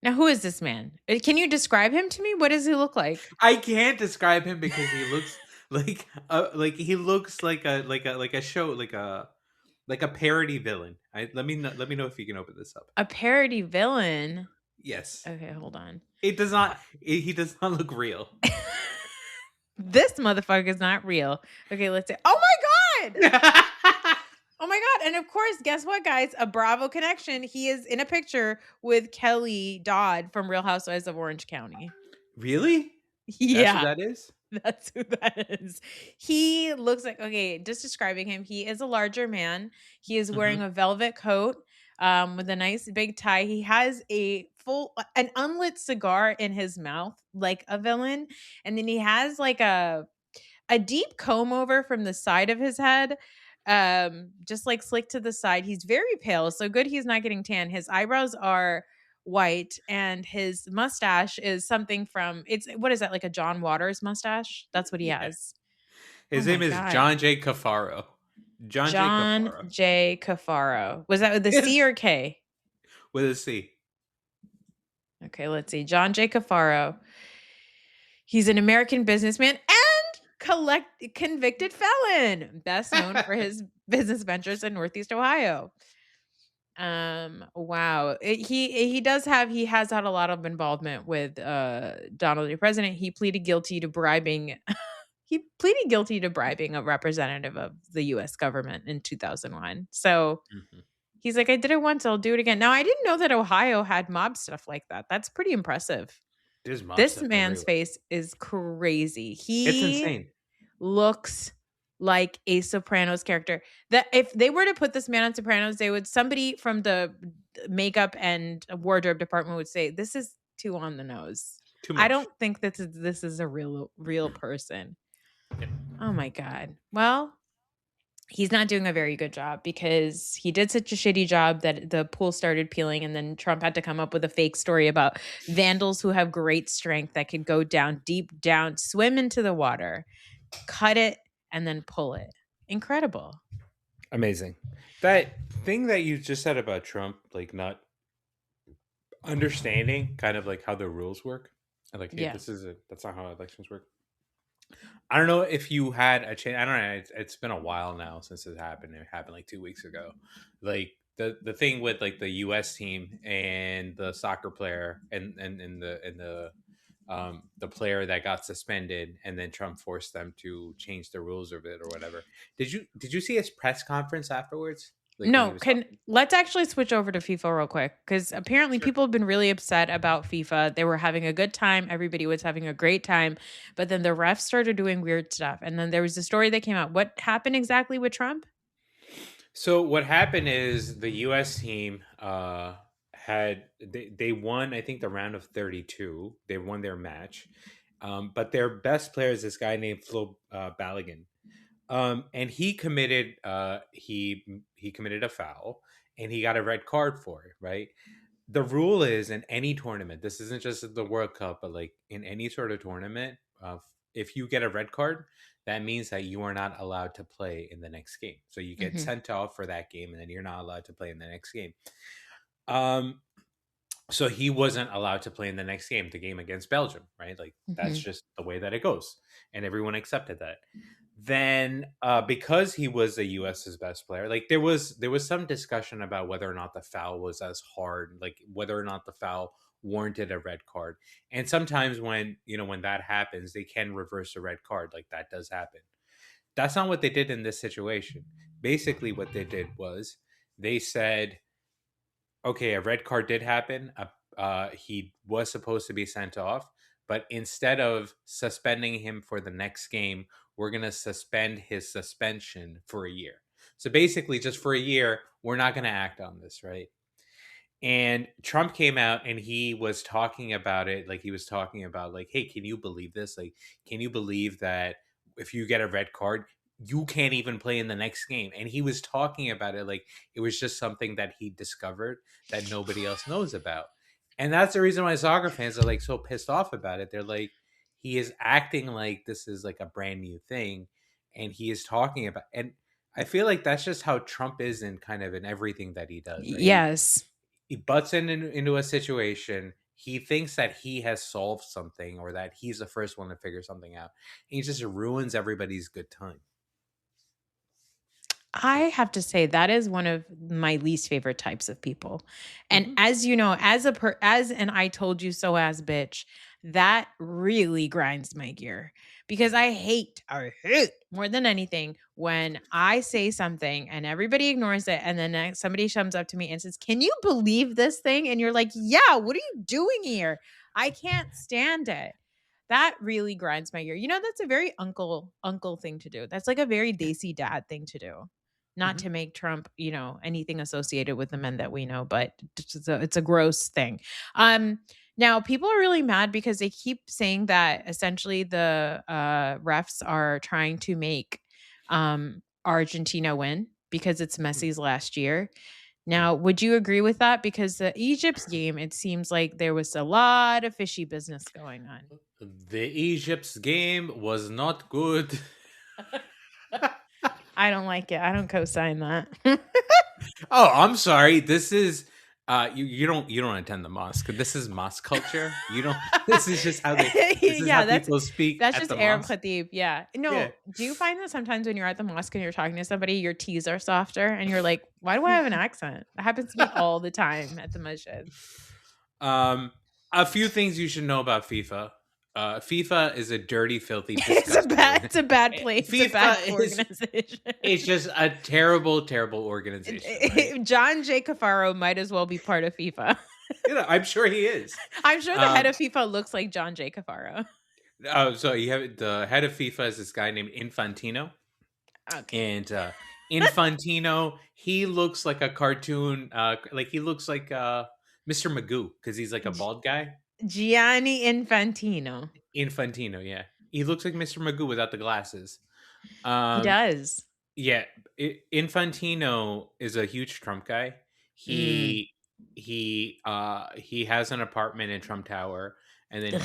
[SPEAKER 10] Now, who is this man? Can you describe him to me? What does he look like?
[SPEAKER 11] I can't describe him because he looks he looks like a show like a parody villain. Let me know if you can open this up.
[SPEAKER 10] A parody villain?
[SPEAKER 11] Yes.
[SPEAKER 10] Okay, hold on.
[SPEAKER 11] It does not. He does not look real.
[SPEAKER 10] This motherfucker is not real. Okay, let's see. Oh my god! Oh my god! And of course, guess what, guys? A Bravo connection. He is in a picture with Kelly Dodd from Real Housewives of Orange County.
[SPEAKER 11] Really?
[SPEAKER 10] Yeah,
[SPEAKER 11] That's who that is.
[SPEAKER 10] That's who that is. He looks like, okay, just describing him. He is a larger man. He is wearing a velvet coat with a nice big tie. He has an unlit cigar in his mouth, like a villain. And then he has like a deep comb over from the side of his head, just like slick to the side. He's very pale. So good he's not getting tan. His eyebrows are white and his mustache is something from what is that, like a John Waters mustache? That's what he has.
[SPEAKER 11] His name is John J. Cafaro.
[SPEAKER 10] John J. Cafaro. Was that with the C or K?
[SPEAKER 11] With a C.
[SPEAKER 10] Okay, let's see. John J. Cafaro. He's an American businessman and convicted felon, best known for his business ventures in Northeast Ohio. Wow. He has had a lot of involvement with Donald J. President. He pleaded guilty to bribing a representative of the US government in 2001. So he's like, I did it once, I'll do it again. Now, I didn't know that Ohio had mob stuff like that. That's pretty impressive. This man's face is crazy.
[SPEAKER 11] It's insane.
[SPEAKER 10] Looks like a Sopranos character. That if they were to put this man on Sopranos, somebody from the makeup and wardrobe department would say, this is too on the nose.
[SPEAKER 11] Too much.
[SPEAKER 10] I don't think this is a real person. Oh my God. Well, he's not doing a very good job because he did such a shitty job that the pool started peeling, and then Trump had to come up with a fake story about vandals who have great strength that could go down deep down, swim into the water, cut it, and then pull it. Incredible. Amazing.
[SPEAKER 11] That thing that you just said about Trump, like not understanding kind of like how the rules work. Like, hey, that's not how elections work. I don't know if you had a chance. I don't know. It's been a while now since it happened. It happened like 2 weeks ago. Like the thing with like the U.S. team and the soccer player and the player that got suspended, and then Trump forced them to change the rules of it or whatever. Did you see his press conference afterwards? Like,
[SPEAKER 10] no, let's actually switch over to FIFA real quick, because apparently people have been really upset about FIFA. They were having a good time. Everybody was having a great time. But then the refs started doing weird stuff. And then there was a story that came out. What happened exactly with Trump?
[SPEAKER 11] So what happened is the U.S. team they won, I think, the round of 32. They won their match. But their best player is this guy named Flo Balogun. And he committed he committed a foul, and he got a red card for it, right? The rule is in any tournament, this isn't just the World Cup, but like in any sort of tournament, if you get a red card, that means that you are not allowed to play in the next game. So you get sent off for that game, and then you're not allowed to play in the next game. So he wasn't allowed to play in the next game, the game against Belgium, right? Like that's just the way that it goes. And everyone accepted that. then because he was the US's best player, like there was some discussion about whether or not the foul was as hard, like whether or not the foul warranted a red card. And sometimes when that happens, they can reverse a red card. Like that does happen. That's not what they did in this situation. Basically what they did was they said, okay, a red card did happen. He was supposed to be sent off, but instead of suspending him for the next game, we're going to suspend his suspension for a year. So basically, just for a year, we're not going to act on this, right? And Trump came out and he was talking about it. Like he was talking about like, hey, can you believe this? Like, can you believe that if you get a red card, you can't even play in the next game? And he was talking about it like it was just something that he discovered that nobody else knows about. And that's the reason why soccer fans are like so pissed off about it. They're like, he is acting like this is like a brand new thing. And he is talking about, and I feel like that's just how Trump is in kind of in everything that he does. Right?
[SPEAKER 10] Yes.
[SPEAKER 11] He butts into a situation. He thinks that he has solved something or that he's the first one to figure something out. And he just ruins everybody's good time.
[SPEAKER 10] I have to say that is one of my least favorite types of people. And as you know, as an I told you so as bitch, that really grinds my gear because I hate more than anything when I say something and everybody ignores it. And then somebody comes up to me and says, "Can you believe this thing?" And you're like, "Yeah, what are you doing here?" I can't stand it. That really grinds my gear. You know, that's a very uncle thing to do. That's like a very Desi dad thing to do. Not to make Trump, anything associated with the men that we know, but it's a gross thing. Now people are really mad because they keep saying that essentially the refs are trying to make Argentina win because it's Messi's last year. Now, would you agree with that? Because the Egypt's game, it seems like there was a lot of fishy business going on.
[SPEAKER 11] The Egypt's game was not good.
[SPEAKER 10] I don't like it. I don't co-sign that.
[SPEAKER 11] Oh, I'm sorry. This is you don't attend the mosque. This is mosque culture. You don't. This is just how people speak.
[SPEAKER 10] That's
[SPEAKER 11] at
[SPEAKER 10] just
[SPEAKER 11] the
[SPEAKER 10] Arab
[SPEAKER 11] mosque.
[SPEAKER 10] khatib. Yeah. No.
[SPEAKER 11] Yeah.
[SPEAKER 10] Do you find that sometimes when you're at the mosque and you're talking to somebody, your T's are softer, and you're like, "Why do I have an accent?" That happens to me all the time at the masjid.
[SPEAKER 11] A few things you should know about FIFA. FIFA is a dirty, filthy,
[SPEAKER 10] It's a bad place.
[SPEAKER 11] FIFA
[SPEAKER 10] it's a bad organization.
[SPEAKER 11] It's just a terrible, terrible organization. Right?
[SPEAKER 10] John J. Cafaro might as well be part of FIFA.
[SPEAKER 11] I'm sure he is.
[SPEAKER 10] I'm sure the head of FIFA looks like John J. Cafaro.
[SPEAKER 11] So you have the head of FIFA is this guy named Infantino.
[SPEAKER 10] Okay.
[SPEAKER 11] And Infantino, he looks like a cartoon. Like he looks like Mr. Magoo because he's like a bald guy.
[SPEAKER 10] Gianni Infantino.
[SPEAKER 11] Infantino, yeah. He looks like Mr. Magoo without the glasses.
[SPEAKER 10] He does.
[SPEAKER 11] Yeah. Infantino is a huge Trump guy. He has an apartment in Trump Tower, and then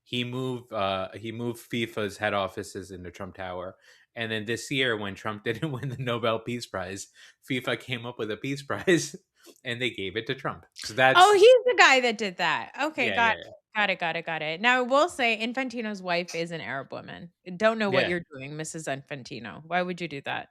[SPEAKER 11] he moved FIFA's head offices into Trump Tower. And then this year, when Trump didn't win the Nobel Peace Prize, FIFA came up with a peace prize and they gave it to Trump. So that's
[SPEAKER 10] he's the guy that did that. Okay,
[SPEAKER 11] Yeah,
[SPEAKER 10] got it. Now, I will say Infantino's wife is an Arab woman. Don't know what you're doing, Mrs. Infantino. Why would you do that?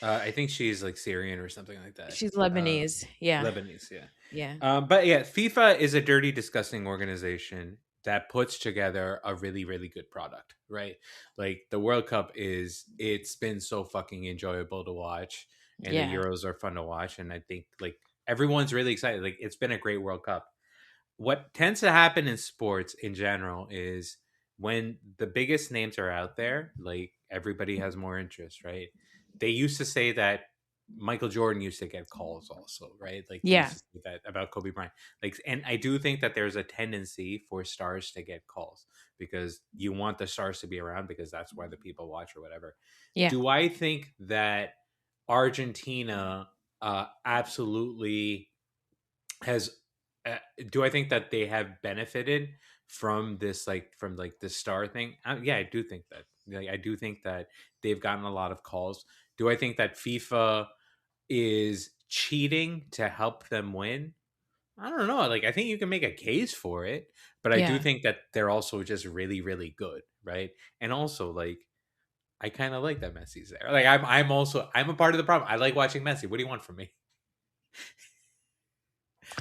[SPEAKER 11] I think she's like Syrian or something like that.
[SPEAKER 10] She's Lebanese. Yeah.
[SPEAKER 11] Lebanese, yeah.
[SPEAKER 10] Yeah.
[SPEAKER 11] But yeah, FIFA is a dirty, disgusting organization that puts together a really, really good product, right? Like the World Cup it's been so fucking enjoyable to watch, and the Euros are fun to watch, and I think like everyone's really excited. Like it's been a great World Cup. What tends to happen in sports in general is when the biggest names are out there, like everybody has more interest, right? They used to say that Michael Jordan used to get calls also, right? Like they used to say that about Kobe Bryant. Like, and I do think that there's a tendency for stars to get calls because you want the stars to be around because that's why the people watch or whatever.
[SPEAKER 10] Yeah.
[SPEAKER 11] Do I think that Argentina absolutely has? Do I think that they have benefited from this, from the star thing? Yeah, I do think that. Like, I do think that they've gotten a lot of calls. Do I think that FIFA is cheating to help them win? I don't know. Like, I think you can make a case for it, but I do think that they're also just really, really good, right? And also, like, I kind of like that Messi's there. Like I'm a part of the problem. I like watching Messi. What do you want from me?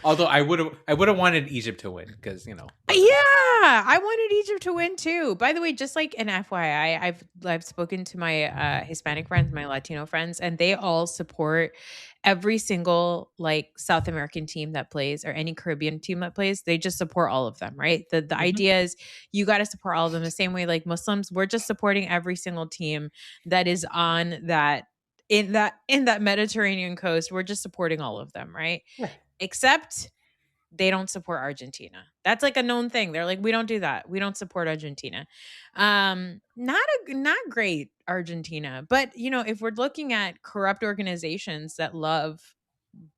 [SPEAKER 11] Although I would have wanted Egypt to win because
[SPEAKER 10] Yeah, I wanted Egypt to win too. By the way, just like an FYI, I've spoken to my Hispanic friends, my Latino friends, and they all support every single like South American team that plays or any Caribbean team that plays. They just support all of them, right? The idea is you got to support all of them the same way like Muslims. We're just supporting every single team that is on that in that Mediterranean coast. We're just supporting all of them, right? Except they don't support Argentina. That's like a known thing. They're like, we don't do that. We don't support Argentina. Not great Argentina. But if we're looking at corrupt organizations that love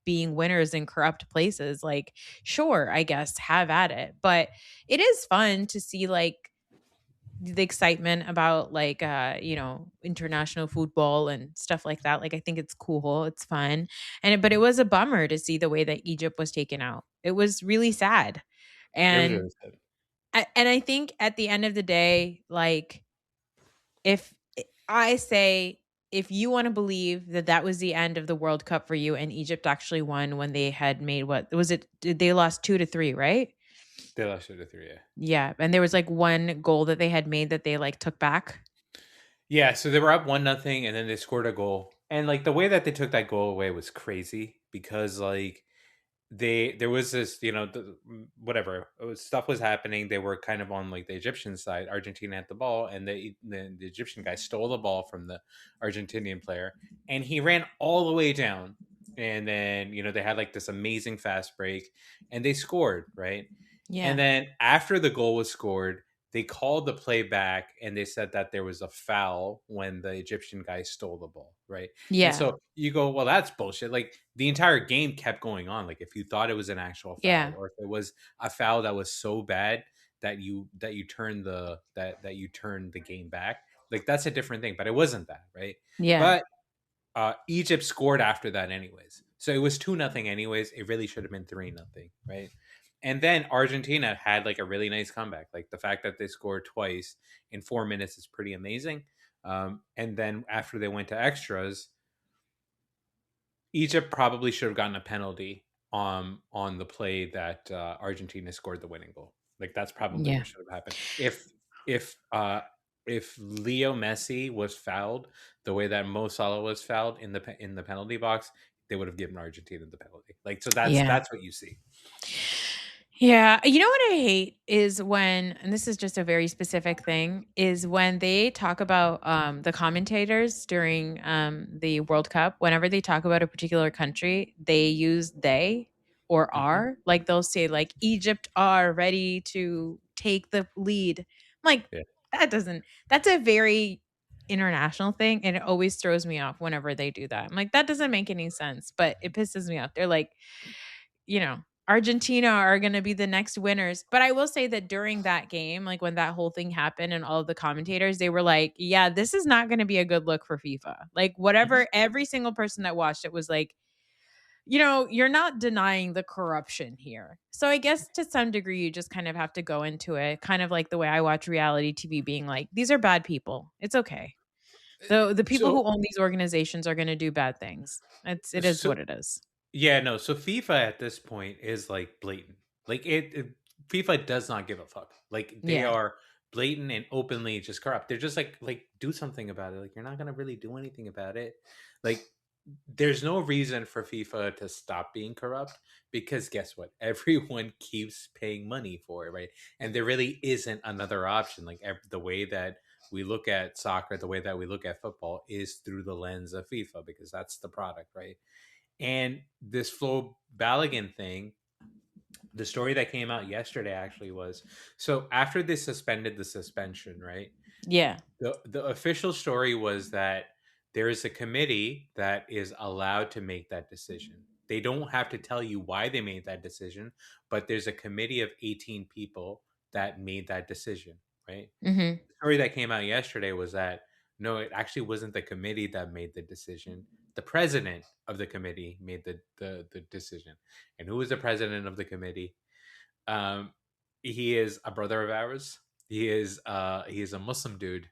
[SPEAKER 10] being winners in corrupt places, like sure, I guess have at it. But it is fun to see like the excitement about like international football and stuff like that. Like I think it's cool, it's fun. But it was a bummer to see the way that Egypt was taken out. It was really sad. And I think at the end of the day, like if I say if you want to believe that that was the end of the World Cup for you and Egypt actually won when they had made what was it, they lost 2-3, right?
[SPEAKER 11] They lost 2-3, yeah.
[SPEAKER 10] Yeah, and there was like one goal that they had made that they like took back.
[SPEAKER 11] Yeah, so they were up 1-0 and then they scored a goal. And like the way that they took that goal away was crazy because like there was this, whatever stuff was happening. They were kind of on like the Egyptian side. Argentina had the ball, and the Egyptian guy stole the ball from the Argentinian player, and he ran all the way down. And then they had like this amazing fast break, and they scored, right?
[SPEAKER 10] Yeah.
[SPEAKER 11] And then after the goal was scored, they called the play back and they said that there was a foul when the Egyptian guy stole the ball, right?
[SPEAKER 10] Yeah.
[SPEAKER 11] And so you go, well, that's bullshit. Like the entire game kept going on. Like if you thought it was an actual foul, or if it was a foul that was so bad that you turn the game back, like that's a different thing. But it wasn't that, right?
[SPEAKER 10] Yeah.
[SPEAKER 11] But Egypt scored after that anyways. So it was 2-0 anyways. It really should have been 3-0, right? And then Argentina had like a really nice comeback. Like the fact that they scored twice in 4 minutes is pretty amazing. And then after they went to extras, Egypt probably should have gotten a penalty on the play that Argentina scored the winning goal. Like that's probably what should have happened. If Leo Messi was fouled the way that Mo Salah was fouled in the penalty box, they would have given Argentina the penalty. Like so that's what you see.
[SPEAKER 10] Yeah. You know what I hate is when, and this is just a very specific thing, is when they talk about the commentators during the World Cup, whenever they talk about a particular country, they use they or are. Like they'll say like Egypt are ready to take the lead. I'm like, that's a very international thing. And it always throws me off whenever they do that. I'm like, that doesn't make any sense, but it pisses me off. They're like, Argentina are going to be the next winners. But I will say that during that game, like when that whole thing happened and all of the commentators, they were like, yeah, this is not going to be a good look for FIFA. Like whatever, every single person that watched it was like, you're not denying the corruption here. So I guess to some degree, you just kind of have to go into it, kind of like the way I watch reality TV being like, these are bad people. It's okay. The people who own these organizations are going to do bad things. It is what it is.
[SPEAKER 11] Yeah, no. So FIFA at this point is like blatant. Like FIFA does not give a fuck. Like they are blatant and openly just corrupt. They're just like do something about it. Like you're not gonna really do anything about it. Like there's no reason for FIFA to stop being corrupt because guess what? Everyone keeps paying money for it, right? And there really isn't another option. Like the way that we look at soccer, the way that we look at football is through the lens of FIFA because that's the product, right? And this Flo Balogun thing, the story that came out yesterday actually was, so after they suspended the suspension, right?
[SPEAKER 10] Yeah.
[SPEAKER 11] The official story was that there is a committee that is allowed to make that decision. They don't have to tell you why they made that decision, but there's a committee of 18 people that made that decision, right?
[SPEAKER 10] Mm-hmm.
[SPEAKER 11] The story that came out yesterday was that, no, it actually wasn't the committee that made the decision. The president of the committee made the decision. And who is the president of the committee? He is a brother of ours. He is a Muslim dude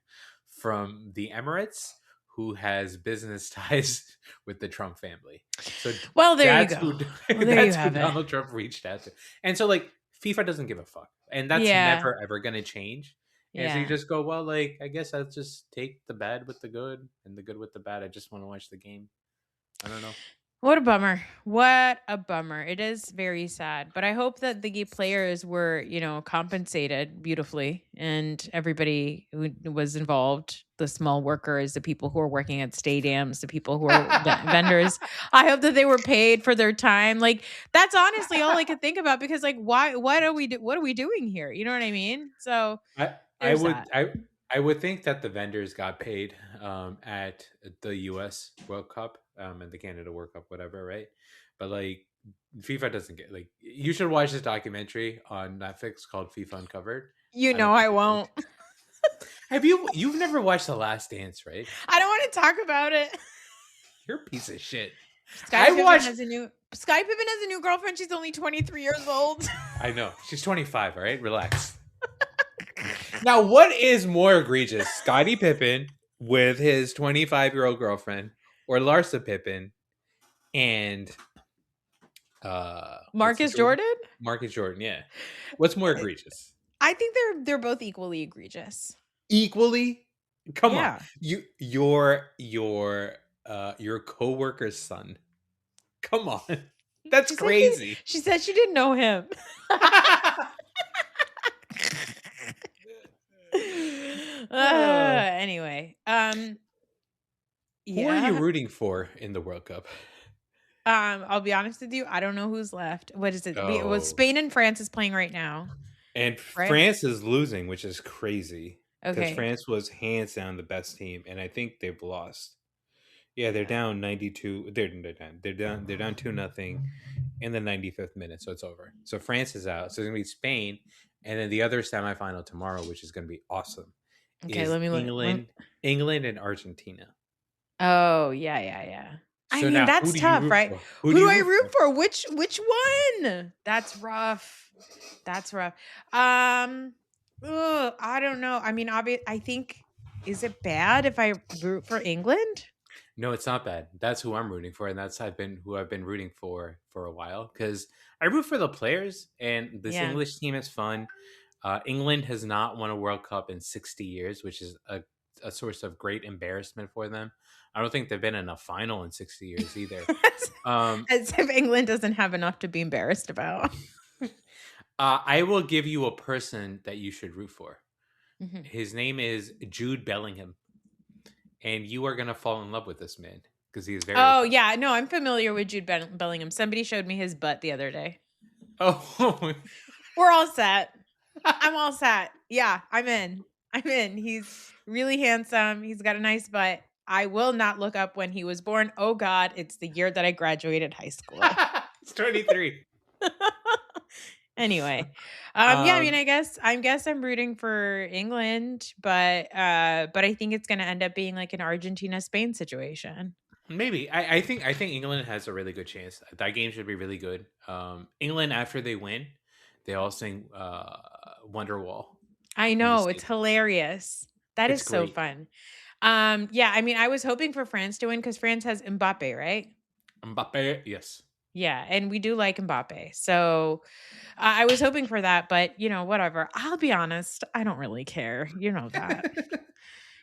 [SPEAKER 11] from the Emirates who has business ties with the Trump family. So
[SPEAKER 10] well, there you go.
[SPEAKER 11] That's who Donald Trump reached out to. And so like FIFA doesn't give a fuck. And that's never ever going to change. And so you just go, well, like, I guess I'll just take the bad with the good and the good with the bad. I just want to watch the game. I don't know.
[SPEAKER 10] What a bummer. What a bummer. It is very sad. But I hope that the players were, compensated beautifully, and everybody who was involved, the small workers, the people who are working at stadiums, the people who are vendors, I hope that they were paid for their time. Like, that's honestly all I could think about, because like, what are we doing here? You know what I mean? So
[SPEAKER 11] I would think that the vendors got paid at the US World Cup and the Canada World Cup, whatever, right? But like FIFA doesn't get, like, you should watch this documentary on Netflix called FIFA Uncovered.
[SPEAKER 10] I won't.
[SPEAKER 11] You've never watched The Last Dance, right?
[SPEAKER 10] I don't want to talk about it.
[SPEAKER 11] You're a piece of shit.
[SPEAKER 10] Sky Pippen has a new girlfriend. She's only 23 years old.
[SPEAKER 11] I know. She's 25, all right? Relax. Now, what is more egregious? Scottie Pippen with his 25-year-old girlfriend, or Larsa Pippen and
[SPEAKER 10] Marcus Jordan?
[SPEAKER 11] Marcus Jordan, yeah. What's more egregious?
[SPEAKER 10] I think they're both equally egregious.
[SPEAKER 11] Equally? Come on. Your coworker's son. Come on. That's crazy.
[SPEAKER 10] She said she didn't know him. Anyway,
[SPEAKER 11] who are you rooting for in the World Cup?
[SPEAKER 10] I'll be honest with you, I don't know who's left. What is it? Well, Spain and France is playing right now,
[SPEAKER 11] and right? France is losing, which is crazy. Because France was hands down the best team, and I think they've lost. Yeah, they're down 92. They're down 2-0 in the 95th minute, so it's over. So France is out. So it's gonna be Spain, and then the other semifinal tomorrow, which is gonna be awesome.
[SPEAKER 10] Okay, let me look.
[SPEAKER 11] England and Argentina.
[SPEAKER 10] Oh yeah.
[SPEAKER 11] So
[SPEAKER 10] I mean, that's tough, right? Who do I root for? Which one? That's rough. I don't know. I mean, I think, is it bad if I root for England?
[SPEAKER 11] No, it's not bad. That's who I'm rooting for, and that's who I've been rooting for a while, because I root for the players, and this English team is fun. England has not won a World Cup in 60 years, which is a source of great embarrassment for them. I don't think they've been in a final in 60 years either.
[SPEAKER 10] As if England doesn't have enough to be embarrassed about.
[SPEAKER 11] I will give you a person that you should root for.
[SPEAKER 10] Mm-hmm.
[SPEAKER 11] His name is Jude Bellingham. And you are going to fall in love with this man, because he is very...
[SPEAKER 10] Oh, yeah. No, I'm familiar with Jude Bellingham. Somebody showed me his butt the other day.
[SPEAKER 11] Oh.
[SPEAKER 10] We're all set. I'm all set. Yeah, I'm in. He's really handsome. He's got a nice butt. I will not look up when he was born. Oh, God, it's the year that I graduated high school.
[SPEAKER 11] It's 23.
[SPEAKER 10] Anyway, I mean, I guess I'm rooting for England, but I think it's going to end up being like an Argentina-Spain situation.
[SPEAKER 11] Maybe. I think England has a really good chance. That game should be really good. England, after they win, they all sing Wonderwall.
[SPEAKER 10] I know, it's hilarious. It's so great. Fun. I mean, I was hoping for France to win because France has Mbappe, right?
[SPEAKER 11] Mbappe, yes.
[SPEAKER 10] Yeah, and we do like Mbappe. So I was hoping for that, but, whatever. I'll be honest, I don't really care. You know that.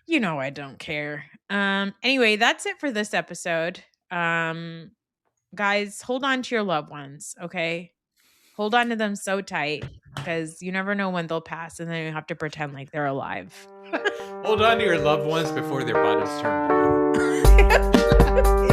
[SPEAKER 10] I don't care. Anyway, that's it for this episode. Guys, hold on to your loved ones, okay? Hold on to them so tight, because you never know when they'll pass, and then you have to pretend like they're alive.
[SPEAKER 11] Hold on to your loved ones before their bottoms turn blue.